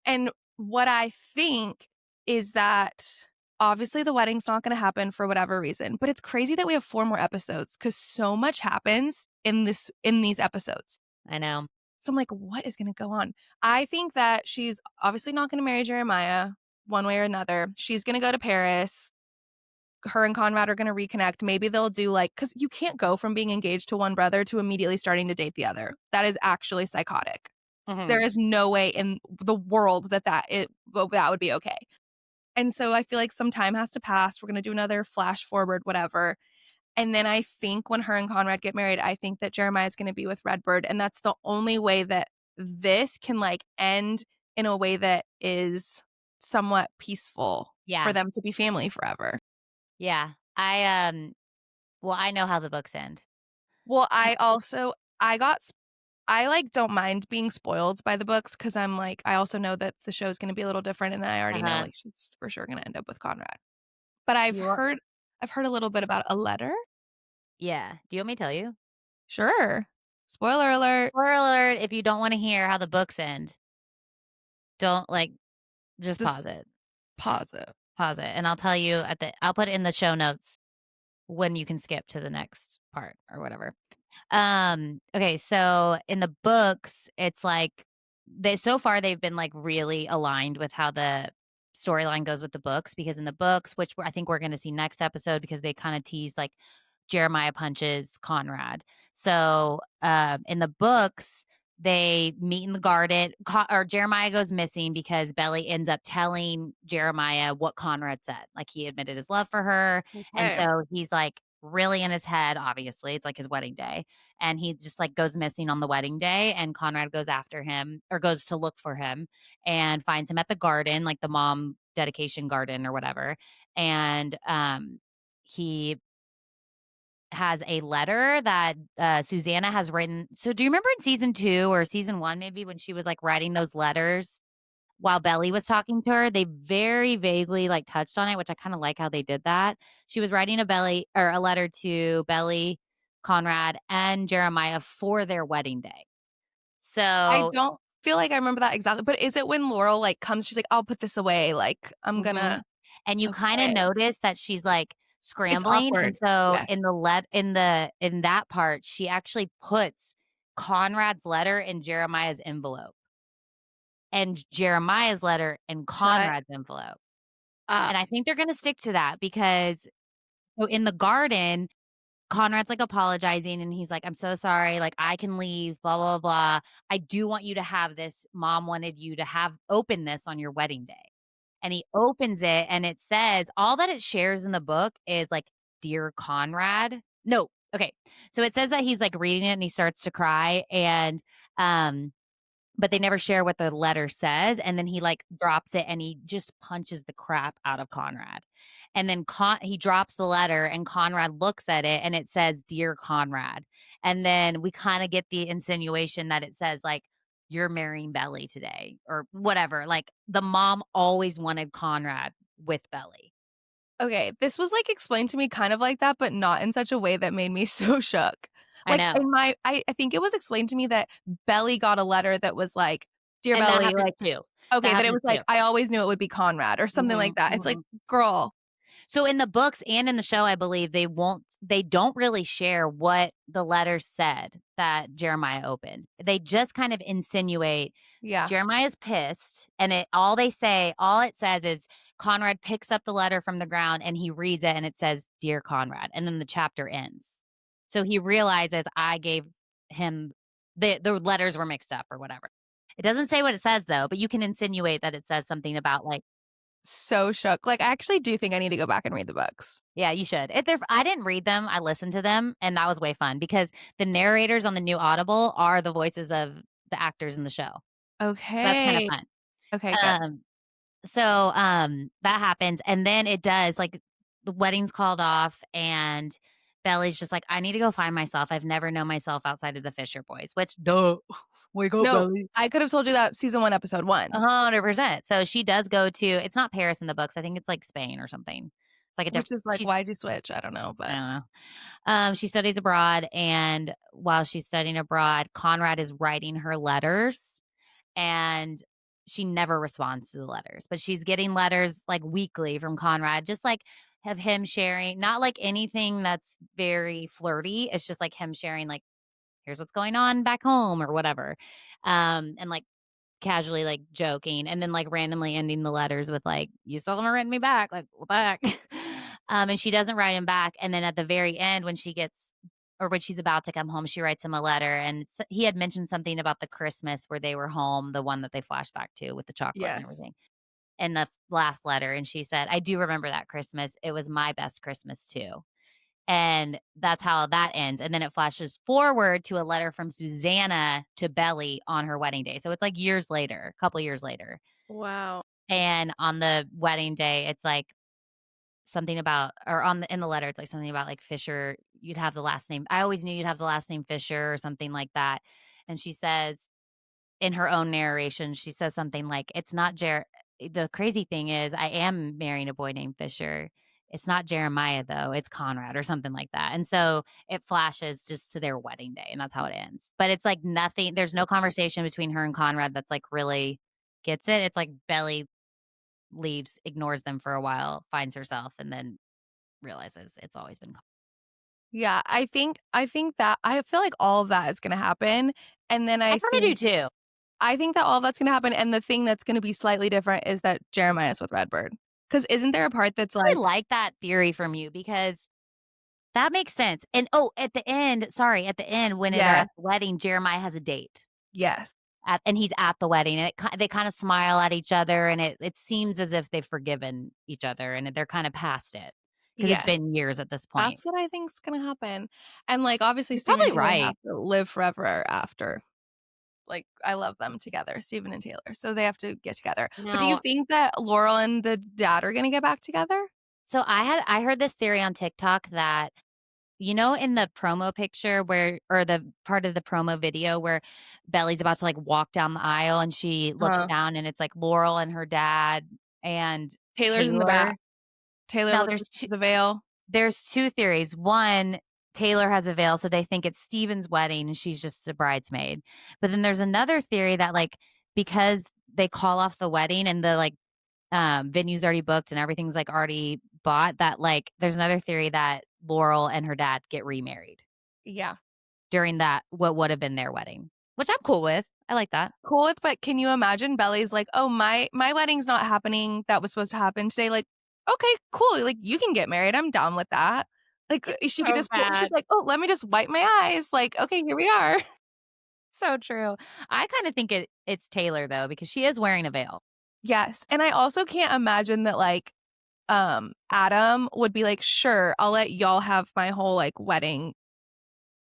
And what I think is that obviously the wedding's not going to happen for whatever reason, but it's crazy that we have 4 more episodes cuz so much happens in these episodes. I know. So I'm like, what is going to go on? I think that she's obviously not going to marry Jeremiah one way or another. She's going to go to Paris her and Conrad are gonna reconnect. Maybe they'll do, like, because you can't go from being engaged to one brother to immediately starting to date the other. That is actually psychotic. There Mhm. is no way in the world that that would be okay. And so I feel like some time has to pass. We're gonna do another flash forward, whatever. And then I think when her and Conrad get married, I think that Jeremiah is gonna be with Redbird, and that's the only way that this can, like, end in a way that is somewhat peaceful for Yeah. them to be family forever. Yeah. Well, I know how the books end. Well, I got s I, like, don't mind being spoiled by the books because 'cause I'm like, I also know that the show's gonna be a little different, and I already know, Uh-huh. like, she's for sure gonna end up with Conrad. But Do you want I've heard a little bit about a letter? Yeah. Do you want me to tell you? Sure. Spoiler alert. Spoiler alert, if you don't wanna hear how the books end, don't, like, just pause Just it. pause it. Pause it, and I'll put it in the show notes when you can skip to the next part or whatever. Okay, so in the books, it's like so far they've been like really aligned with how the storyline goes with the books because in the books, I think we're going to see next episode because they kind of tease like Jeremiah punches Conrad. So in the books, they meet in the garden, or Jeremiah goes missing because Belly ends up telling Jeremiah what Conrad said. Like he admitted his love for her. And Okay. so he's like really in his head, obviously. It's like his wedding day. And he just like goes missing on the wedding day. And Conrad goes after him or goes to look for him and finds him at the garden, like the mom dedication garden or whatever. And he has a letter that, Susanna has written. So do you remember in season 2 or season 1 maybe when she was, like, writing those letters while Belly was talking to her? They very vaguely, like, touched on it, which I kinda like how they did that. She was writing a letter to Belly, Conrad, and Jeremiah for their wedding day. I So don't feel like I remember that exactly, but is it when Laurel, like, comes, she's like, "I'll put this away, like, I'm mhm. gonna." And you kinda Okay. notice that she's, like, It's scrambling, and awkward. so Yes. in that part, she actually puts Conrad's letter in Jeremiah's envelope and Jeremiah's letter in Shut Conrad's envelope, up. and I think they're gonna stick to that because so in the garden, Conrad's, like, apologizing, and he's like, "I'm so sorry, like, I can leave, blah, blah, blah. I do want you to have this. Mom wanted you to have open this on your wedding day." And he opens it, and it says all that it shares in the book is, like, "Dear Conrad." No, okay. So it says that he's, like, reading it, and he starts to cry, and, um but they never share what the letter says, and then he, like, drops it, and he just punches the crap out of Conrad. And then he drops the letter, and Conrad looks at it, and it says, "Dear Conrad." And then we kinda get the insinuation that it says, like, "You're marrying Belly today," or whatever, like, the mom always wanted Conrad with Belly. Okay, this was, like, explained to me kind of like that, but not in such a way that made me so shook. I Like, know, I think it was explained to me that Belly got a letter that was like, "Dear and that Belly," happens like, too. That okay, that it happens was like, too. "I always knew it would be Conrad," or something like Mhm, that. It's like, mhm. "Girl." So in the books and in the show, I believe they don't really share what the letter said that Jeremiah opened. They just kind of insinuate Yeah. Jeremiah's pissed and all it says is Conrad picks up the letter from the ground and he reads it and it says, "Dear Conrad," and then the chapter ends. So he realizes I gave him the letters were mixed up or whatever. It doesn't say what it says though, but you can insinuate that it says something about like So shook. Like, I actually do think I need to go back and read the books. yeah, you should. I didn't read them, I listened to them, and that was way fun because the narrators on the new Audible are the voices of the actors in the show. That's kinda Okay. fun. Okay, good. Um, that happens, and then it does, like, the wedding's called off, and Belly's just like, "I need to go find myself. I've never known myself outside of the Fisher Boys," which, duh, wake up, No, Belly. I could have told you that season 1, episode 1, 100%. So she does go to it's not Paris in the books, I think it's, like, Spain or something. It's like a which different is like, she's why'd you switch? I don't know, I but don't know. She studies abroad, and while she's studying abroad, Conrad is writing her letters, and she never responds to the letters, but she's getting letters like weekly from Conrad, just like have him sharing, not like anything that's very flirty. It's just like him sharing, like, here's what's going on back home or whatever. And like casually like joking and then like randomly ending the letters with like, you still haven't written me back. Like, what the heck? And she doesn't write him back, and then at the very end, when she gets or when she's about to come home, she writes him a letter, and he had mentioned something about the Christmas where they were home, the one that they flash back to with the chocolate and Yes. everything, in the last letter, and she said, "I do remember that Christmas. It was my best Christmas too." And that's how that ends, and then it flashes forward to a letter from Susanna to Belly on her wedding day, so it's, like, years later, a couple years later, Wow. and on the wedding day, it's, like, something about or on the in the letter, it's, like, something about, like, Fisher you'd have the last name I always knew you'd have the last name Fisher or something like that, and she says in her own narration, she says something like, "It's not the crazy thing is I am marrying a boy named Fisher. It's not Jeremiah, though, it's Conrad," or something like that, and so it flashes just to their wedding day, and that's how it ends. But it's, like, nothing there's no conversation between her and Conrad that's, like, really gets it. It's like Belly leaves, ignores them for a while, finds herself, and then realizes it's always been Yeah, I think that I feel like all of that is gonna happen, and then I kinda do too. I think that all of that's gonna happen, and the thing that's gonna be slightly different is that Jeremiah's with Redbird. Because 'Cause isn't there a part that's I like really like that theory from you because that makes sense, and oh, at the end when they're yes, at the wedding, Jeremiah has a date yes, and he's at the wedding, and they kinda smile at each other, and it seems as if they've forgiven each other, and they're kinda past it because 'cause it's yes. been years at this point. That's what I think's gonna happen, and, like, obviously, You're Steven and probably Taylor have right. to live forever after. Like, I love them together, Steven and Taylor, so they have to get together. But do you No, think that Laurel and the dad are gonna get back together? so I heard this theory on TikTok that in the promo picture where or the part of the promo video where Belly's about to, like, walk down the aisle and she looks Uh-huh. down and it's, like, Laurel and her dad and Taylor's in the back. Taylor. Taylor Now looks like she's a veil. there's 2 theories. One, Taylor has a veil, so they think it's Steven's wedding and she's just a bridesmaid. But then there's another theory that, like, because they call off the wedding and the, like, venue's already booked and everything's, like, already bought, that, like, there's another theory that Laurel and her dad get remarried Yeah. during that what would have been their wedding, which I'm cool with. I like that. Cool with but can you imagine Belly's like, "Oh, my wedding's not happening, that was supposed to happen today," like, "Okay, cool, like, you can get married, I'm down with that." Like, It's she could so just pull she's bad. like, "Oh, let me just wipe my eyes," like, "Okay, here we are." So true. I kinda think it's Taylor, though, because she is wearing a veil. Yes, and I also can't imagine that, like, Adam would be like, "Sure, I'll let y'all have my whole, like, wedding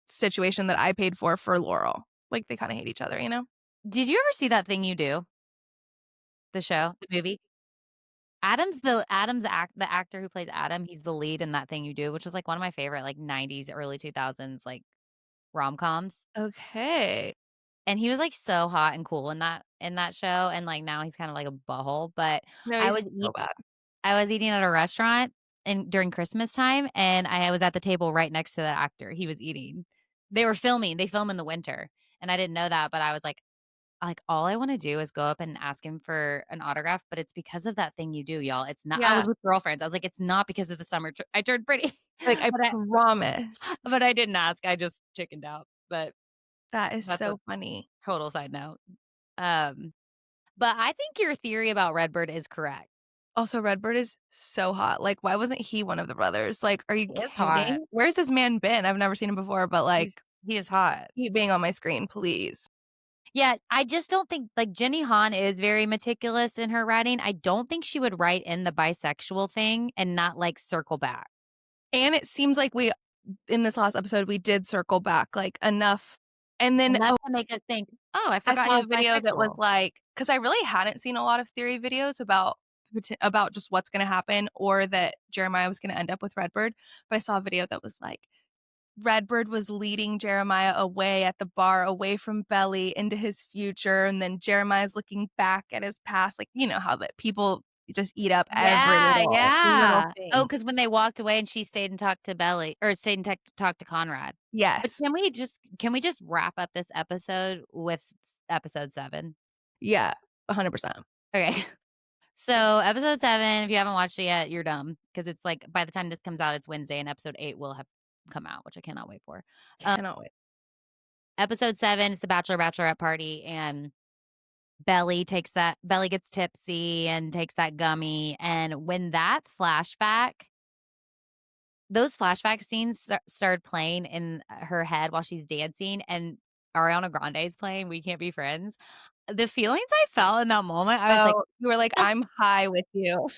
situation that I paid for Laurel." Like, they kinda hate each other, you know? Did you ever see That Thing You Do, the show, the movie? The actor who plays Adam, he's the lead in That Thing You Do, which is, like, one of my favorite, like, '90s, early 2000s, like, rom-coms, Okay. and he was, like, so hot and cool in that show, and, like, now he's kinda like a butthole, but No, I he's was so eat bad. I was eating at a restaurant during Christmas time, and I was at the table right next to the actor he was eating. They film in the winter, and I didn't know that, but I was all I wanna do is go up and ask him for an autograph, but it's because of That Thing You Do, y'all. It's not I Yeah, was with girlfriends. I was like, "It's not because of the summer I turned pretty." like, I But promise. I didn't ask. I just chickened out, but That is that's a so funny. total side note. Um, but I think your theory about Redbird is correct. Also, Redbird is so hot, like, why wasn't he one of the brothers? Like, are you He is hot. kidding? Where's this man been? I've never seen him before, but, He's like, he is hot. keep being on my screen, please. Yeah, I just don't think Jenny Han is very meticulous in her writing. I don't think she would write in the bisexual thing and not, like, circle back. And it seems like we in this last episode, we did circle back, like, enough and then, Enough oh, to make us think, "Oh, I I forgot he saw was a video that was bisexual." like, because I really hadn't seen a lot of theory videos about just what's gonna happen or that Jeremiah was gonna end up with Redbird, but I saw a video that was like, Redbird was leading Jeremiah away at the bar, away from Belly into his future, and then Jeremiah's looking back at his past, like, you know how that people just eat up every Yeah, little yeah. Oh, thing. because when they walked away and she stayed and talked to Belly or stayed and talked to Conrad. But Yes. can we just wrap up this episode with episode 7? Yeah, 100%. Okay. So, episode 7, if you haven't watched it yet, you're dumb because it's, like, by the time this comes out, it's Wednesday, and episode 8 will have come out, which I cannot wait for. Um, Cannot wait. episode 7 is the bachelorette party, and Belly gets tipsy and takes that gummy, and when that flashback those flashback scenes started playing in her head while she's dancing, and Ariana Grande's playing We Can't Be Friends. The feelings I felt in that moment, I was like, Oh, you were like, "Ugh." "I'm high with you.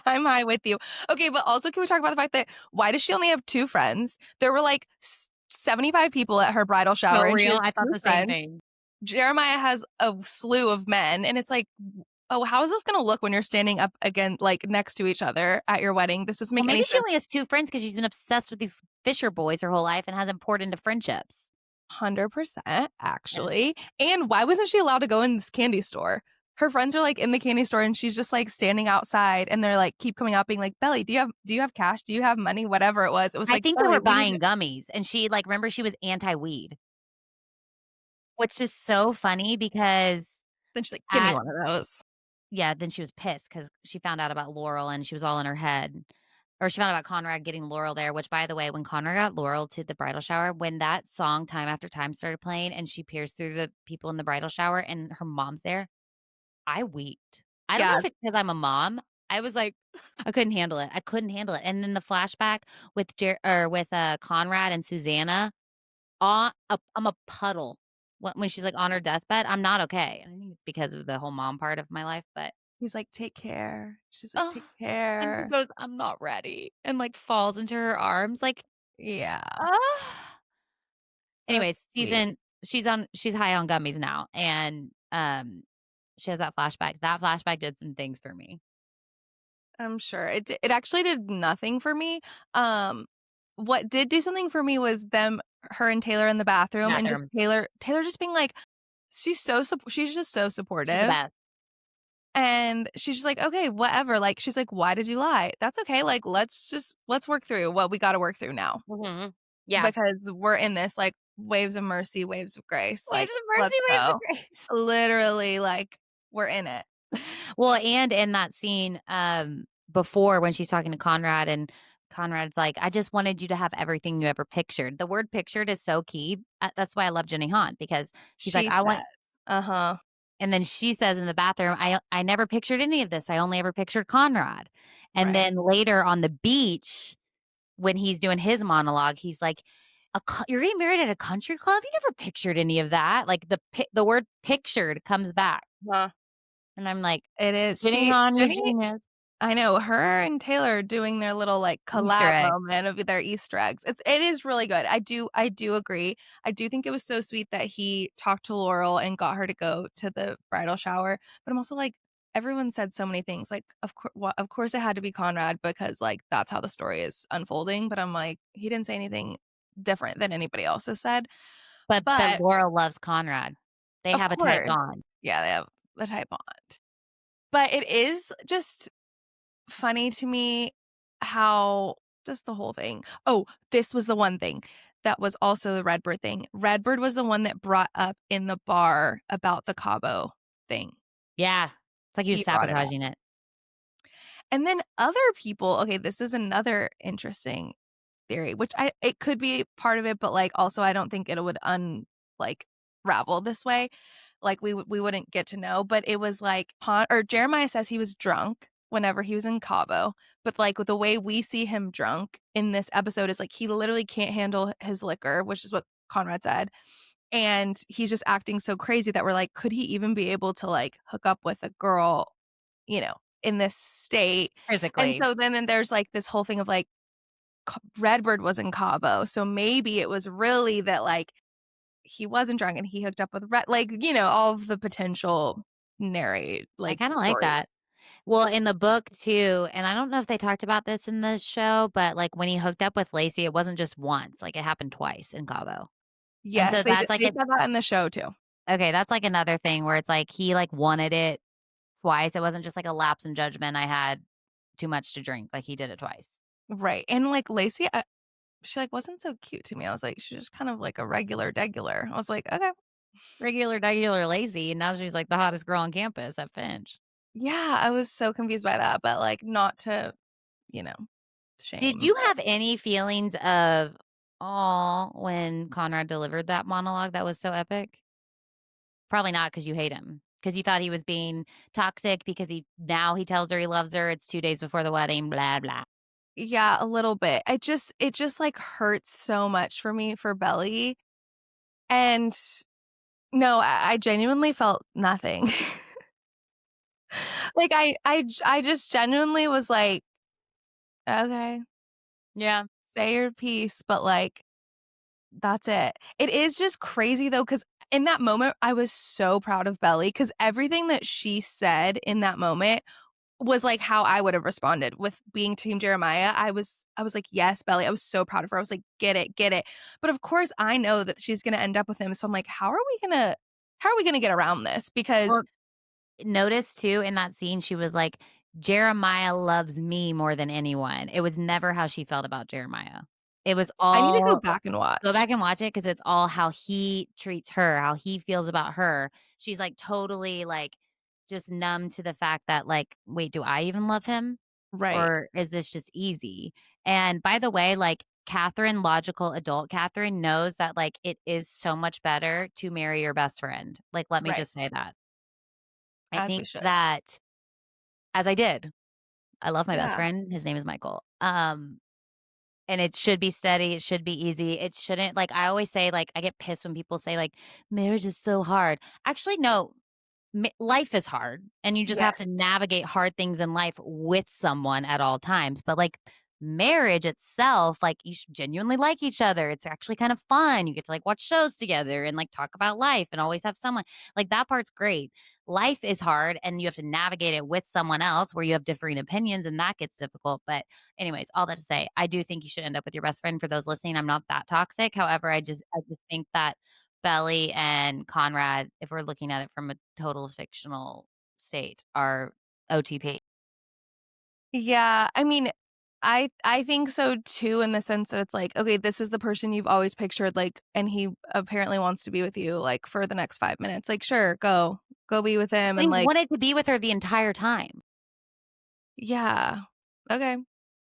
I'm high with you." Okay, but also can we talk about the fact that why does she only have 2 friends? There were, like, 75 people at her bridal shower, For and she real? has I thought 2 the same friends. thing. Jeremiah has a slew of men, and it's like, "Oh, how is this gonna look when you're standing up again, like, next to each other at your wedding? This doesn't Well, make maybe any she sense." only has 2 friends because 'cause she's been obsessed with these Fisher boys her whole life and hasn't poured into friendships. 100%, Yeah. actually, and why wasn't she allowed to go in this candy store? Her friends are, like, in the candy store, and she's just, like, standing outside, and they're, like, keep coming up being like, "Belly, do you have cash? Do you have money?" Whatever it was. It was I like, think they "Belly, were we need to." buying gummies, and she, like, remember she was anti-weed, which is so funny because Then she's like, "Give me at one of those." yeah, then she was pissed because she found out about Laurel and she was all in her head. Or she found out about Conrad getting Laurel there, which, by the way, when Conrad got Laurel to the bridal shower, when that song Time After Time started playing and she peers through the people in the bridal shower and her mom's there, I weeped. I don't know Yeah, if it's because 'cause I'm a mom. I was like, I couldn't handle it. I couldn't handle it. And then the flashback with Conrad and Susanna, I'm a puddle. When she's, like, on her deathbed, I'm not okay. And I think it's because of the whole mom part of my life, but he's like, "Take care." She's like, oh, "Take and he care." goes, "I'm not ready," and, like, falls into her arms, like, Yeah, ah. that's Anyways, sweet. she's high on gummies now, and, she has that flashback. That flashback did some things for me. I'm sure. It actually did nothing for me. Um, what did do something for me was her and Taylor in the bathroom and just Bathroom. Taylor just being like she's just so She's the supportive, best. and she's just like, "Okay, whatever." Like, she's like, "Why did you lie?" "That's okay, like, let's work through what we gotta work through now, Mhm. Yeah. because we're in this, like, waves of mercy, waves of grace, Waves like, of mercy, let's waves of go." grace. Literally, like, we're in it. Well, and in that scene, before when she's talking to Conrad and Conrad's like, "I just wanted you to have everything you ever pictured." The word "pictured" is so key. That's why I love Jenny Han because he's like, She "I says. want." Uh-huh. And then she says in the bathroom, I never pictured any of this. I only ever pictured Conrad." And Right. then later on the beach, when he's doing his monologue, he's like, "You're getting married at a country club? You never pictured any of that." Like, the word "pictured" comes back, Huh. and I'm like, It is. "Jenny Han, you Jenny genius." I know, her and Taylor doing their little, like, Easter collab egg. moment of their Easter eggs. It is really good. I do agree. I do think it was so sweet that he talked to Laurel and got her to go to the bridal shower, but I'm also like, everyone said so many things, like, of course it had to be Conrad because, like, that's how the story is unfolding, but I'm like, he didn't say anything different than anybody else has said, But but Laura loves Conrad. They of have a tight course. bond. Yeah, they have the type bond. But it is just funny to me how just the whole thing. Oh, this was the one thing that was also the Redbird thing. Redbird was the one that brought up in the bar about the Cabo thing. Yeah. It's like he was He brought it up. sabotaging it. And then other people, okay, this is another interesting theory, which it could be part of it, but, like, also I don't think it would like, ravel this way. Like, we wouldn't get to know, but it was, like, Jeremiah says he was drunk whenever he was in Cabo, but, like, the way we see him drunk in this episode is, like, he literally can't handle his liquor, which is what Conrad said, and he's just acting so crazy that we're like, could he even be able to, like, hook up with a girl, in this state? And Physically. so then there's, like, this whole thing of, like, Redbird was in Cabo, so maybe it was really that, like, he wasn't drunk and he hooked up with like, all of the potential I like, kinda like stories. that. Well, in the book too, and I don't know if they talked about this in the show, but, like, when he hooked up with Lacey, it wasn't just once, like, it happened twice in Cabo. And Yes, so they did that's like they an said that in the show too. okay, that's like another thing where it's like he, like, wanted it twice. It wasn't just like a lapse in judgment, I had too much to drink, like, he did it twice. Right, and, like, Lacey, she, like, wasn't so cute to me. I was like, "She's just kind of like a regular degular." I was like, "Okay." Regular, degular, lazy, and now she's, like, the hottest girl on campus at Finch. Yeah, I was so confused by that, but, like, not to, you know, Did shame, you but have any feelings of aw when Conrad delivered that monologue that was so epic? Probably not because you hate him, because you thought he was being toxic because he tells her he loves her, it's 2 days before the wedding, blah, blah. Yeah, a little bit. It just, like, hurts so much for me for Belly, and no, I genuinely felt nothing. Like, I just genuinely was like, "Okay, Yeah. say your piece," but, like, that's it. It is just crazy though, because in that moment, I was so proud of Belly because everything that she said in that moment was, like, how I would have responded with being Team Jeremiah. I was like, "Yes, Belly." I was so proud of her. I was like, "Get it, get it." But of course, I know that she's gonna end up with him, so I'm like, how are we gonna get around this? Because Well, notice too in that scene, she was like, "Jeremiah loves me more than anyone." It was never how she felt about Jeremiah. It was I need to go all back and go watch. back and watch it because it's all how he treats her, how he feels about her. She's, like, totally, like, just numb to the fact that, like, "Wait, do I even love him? Right, Or is this just easy?" And by the way, like, Kathryn, logical adult Kathryn knows that, like, it is so much better to marry your best friend. Like, let me right, just say that. I as we think should. that as I did, I love my best Yeah. friend, his name is Michael, and it should be steady, it should be easy, it shouldn't like, I always say, like, I get pissed when people say, like, "Marriage is so hard." Actually, no, life is hard, and you just have to Yes. navigate hard things in life with someone at all times, but, like, marriage itself, like, you should genuinely like each other, it's actually kind of fun, you get to, like, watch shows together and, like, talk about life and always have someone like, that part's great. Life is hard, and you have to navigate it with someone else where you have differing opinions, and that gets difficult, but anyways, all that to say, I do think you should end up with your best friend. For those listening, I'm not that toxic, however, I just think that Belly and Conrad, if we're looking at it from a total fictional state, are OTP. Yeah, I mean, I think so too in the sense that it's like, okay, this is the person you've always pictured, like, and he apparently wants to be with you, like, for the next 5 minutes. Like, sure, go be with him They and, like, wanted to be with her the entire time. yeah, okay.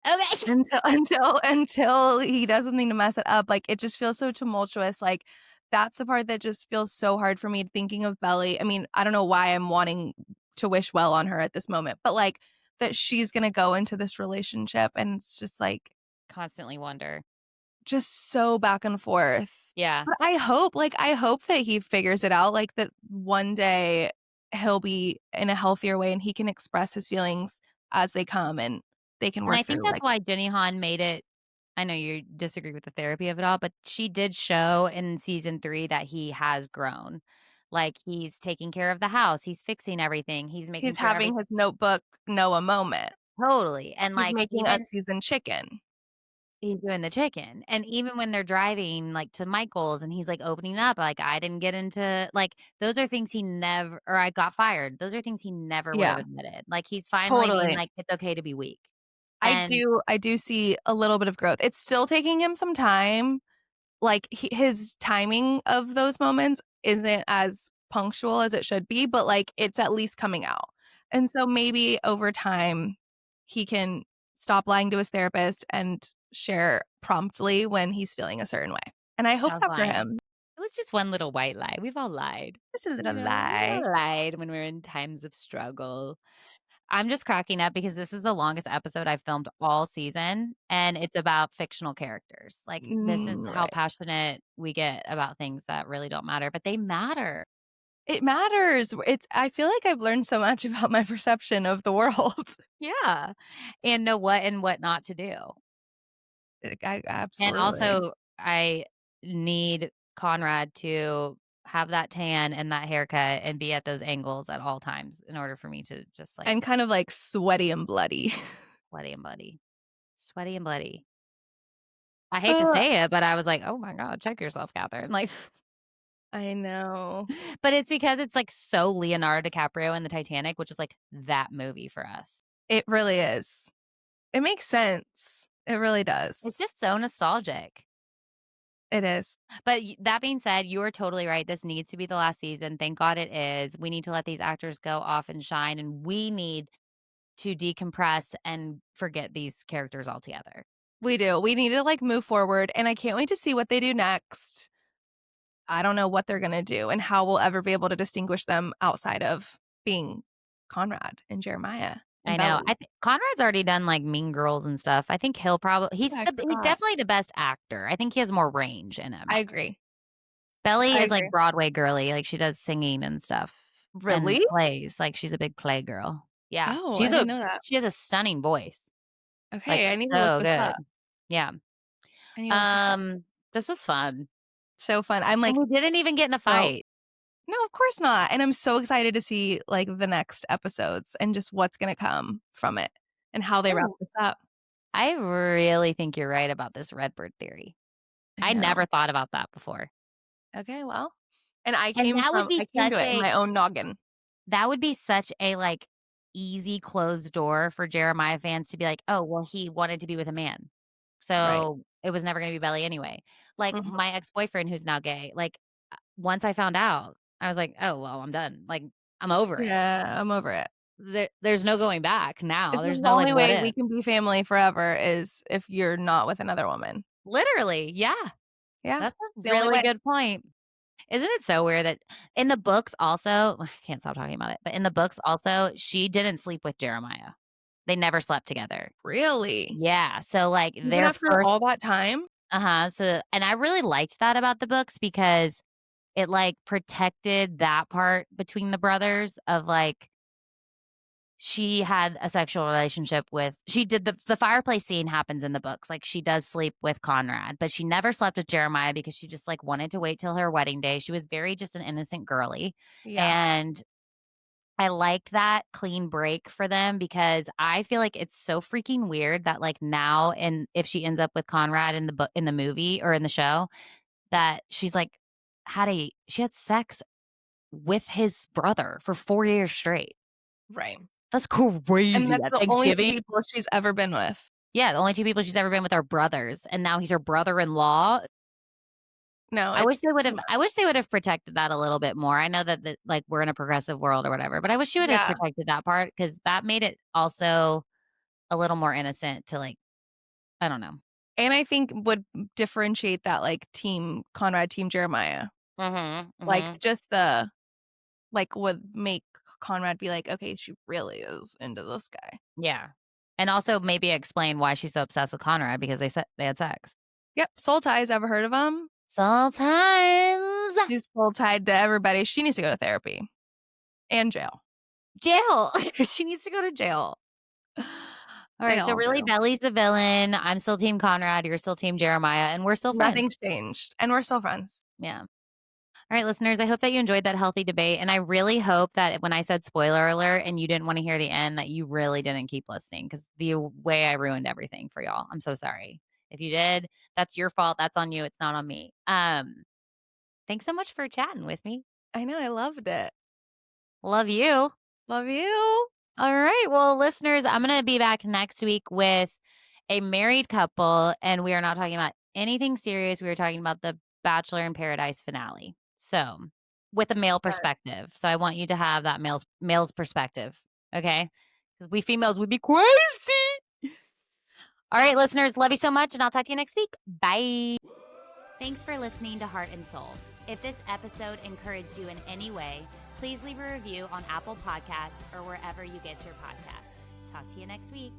Okay. Until he does something to mess it up, like, it just feels so tumultuous, like, that's the part that just feels so hard for me thinking of Belly. I mean, I don't know why I'm wanting to wish well on her at this moment, but, like, that she's gonna go into this relationship, and it's just, like, Constantly wonder. just so back and forth. Yeah. But I hope that he figures it out, like, that one day he'll be in a healthier way and he can express his feelings as they come and they can And work I think through, that's like why Jenny Han made it. I know you disagree with the therapy of it all, but she did show in season 3 that he has grown. Like, he's taking care of the house, he's fixing everything, he's making he's sure having his notebook Noah moment. totally, and, He's like, making even unseasoned chicken. he's doing the chicken, and even when they're driving, like, to Michael's and he's, like, opening up, like, "I didn't get into" like, those are things he never or "I got fired." Those are things he never would have Yeah, admitted. Like, he's finally being totally. like, "It's okay to be weak." I And do I do see a little bit of growth. It's still taking him some time. Like, his timing of those moments isn't as punctual as it should be, but, like, it's at least coming out. And so maybe over time, he can stop lying to his therapist and share promptly when he's feeling a certain way. And I hope stop that for lying. him. It was just one little white lie. We've all lied. Just a little You know, we've lie. all lied when we're in times of struggle. I'm just cracking up because this is the longest episode I've filmed all season, and it's about fictional characters. Like, this is how Right. passionate we get about things that really don't matter, but they matter. It matters. It's I feel like I've learned so much about my perception of the world. Yeah, and know what and what not to do. Like, I And absolutely. also, I need Conrad to have that tan and that haircut and be at those angles at all times in order for me to just, like, And kind of, like, sweaty and bloody. sweaty and bloody. Sweaty and bloody. I hate to Ugh, say it, but I was like, "Oh my god, check yourself, Catherine." Like, I know. but it's because it's, like, so Leonardo DiCaprio in the Titanic, which is, like, that movie for us. It really is. It makes sense. It really It's does. just so nostalgic. It is. But that being said, you are totally right. This needs to be the last season. Thank God it is. We need to let these actors go off and shine, and we need to decompress and forget these characters altogether. We do. We need to, like, move forward, and I can't wait to see what they do next. I don't know what they're gonna do and how we'll ever be able to distinguish them outside of being Conrad and Jeremiah. and I know. Belly. Conrad's already done, like, Mean Girls and stuff. I think he'll probably Yeah, I he's forgot. definitely the best actor. I think he has more range in him. I agree. Belly I is, like, agree. Broadway girly, like, she does singing and stuff and Really? plays, like, she's a big play girl. Yeah. Oh, I didn't know that. She has a stunning voice, like, Okay, I need to look so this up. good. Yeah. I need to look this up. Um, this was fun, So fun. I'm, and like, we didn't even get in a so fight. no, of course not, and I'm so excited to see, like, the next episodes and just what's gonna come from it and how they wrap Oh, this up. I really think you're right about this Redbird theory. I I know. never thought about that before. Okay, well, and I And came from I came to it in my own noggin. that would be such a, like, easy closed door for Jeremiah fans to be like, "Oh, well, he wanted to be with a man, Right. so it was never gonna be Belly anyway." Like, Mhm. my ex-boyfriend who's now gay, like, once I found out, I was like, "Oh, well, I'm done." Like, I'm over it. Yeah, I'm over it. There's no going back now. This There's is the no, like, only what way if. we can be family forever is if you're not with another woman. Literally, yeah. Yeah, That's a the only really way. good point. Isn't it so weird that in the books also I can't stop talking about it, but in the books also, she didn't sleep with Jeremiah. They never slept together. Really? Yeah, so, like, Even their after first all that time? so and I really liked that about the books because it, like, protected that part between the brothers of, like, she had a sexual relationship with she did the fireplace scene happens in the books, like, she does sleep with Conrad, but she never slept with Jeremiah because she just, like, wanted to wait till her wedding day. She was very just an innocent girly, Yeah, and I like that clean break for them because I feel like it's so freaking weird that, like, now and if she ends up with Conrad in the movie or in the show, that she's, like, she had sex with his brother for 4 years straight. right. That's And crazy that's at the only 2 Thanksgiving. people she's ever been with. Yeah, the only 2 people she's ever been with are brothers, and now he's her brother-in-law. No, it's too I much. wish they would have protected that a little bit more. I know that, like, we're in a progressive world or whatever, but I wish she would have Yeah, protected that part because that made it also a little more innocent to, like I don't know. and I think would differentiate that, like, team Conrad, team Jeremiah. Mhm, Like, mhm. just would make Conrad be like, "Okay, she really is into this guy." Yeah. And also maybe explain why she's so obsessed with Conrad because they had sex. Yep, soul ties, ever heard of them? Sometimes. She's soul tied to everybody. She needs to go to therapy and jail. Jail. She needs to go to jail. They Alright, so all really do. Belly's the villain, I'm still team Conrad, you're still team Jeremiah, and we're still friends. Nothing's changed, and we're still friends. Yeah. Alright, listeners, I hope that you enjoyed that healthy debate, and I really hope that when I said spoiler alert and you didn't wanna hear the end, that you really didn't keep listening because the way I ruined everything for y'all. I'm so sorry. If you did, that's your fault, that's on you, it's not on me. Thanks so much for chatting with me. I know, I loved it. Love you. Love you. All right. Well, listeners, I'm going to be back next week with a married couple, and we are not talking about anything serious. We are talking about the Bachelor in Paradise finale. So, with a So male fun. perspective. So, I want you to have that male's perspective. Okay. Because we females would be crazy. All right, listeners, love you so much, and I'll talk to you next week. Bye. Thanks for listening to Heart and Soul. If this episode encouraged you in any way, please leave a review on Apple Podcasts or wherever you get your podcasts. Talk to you next week.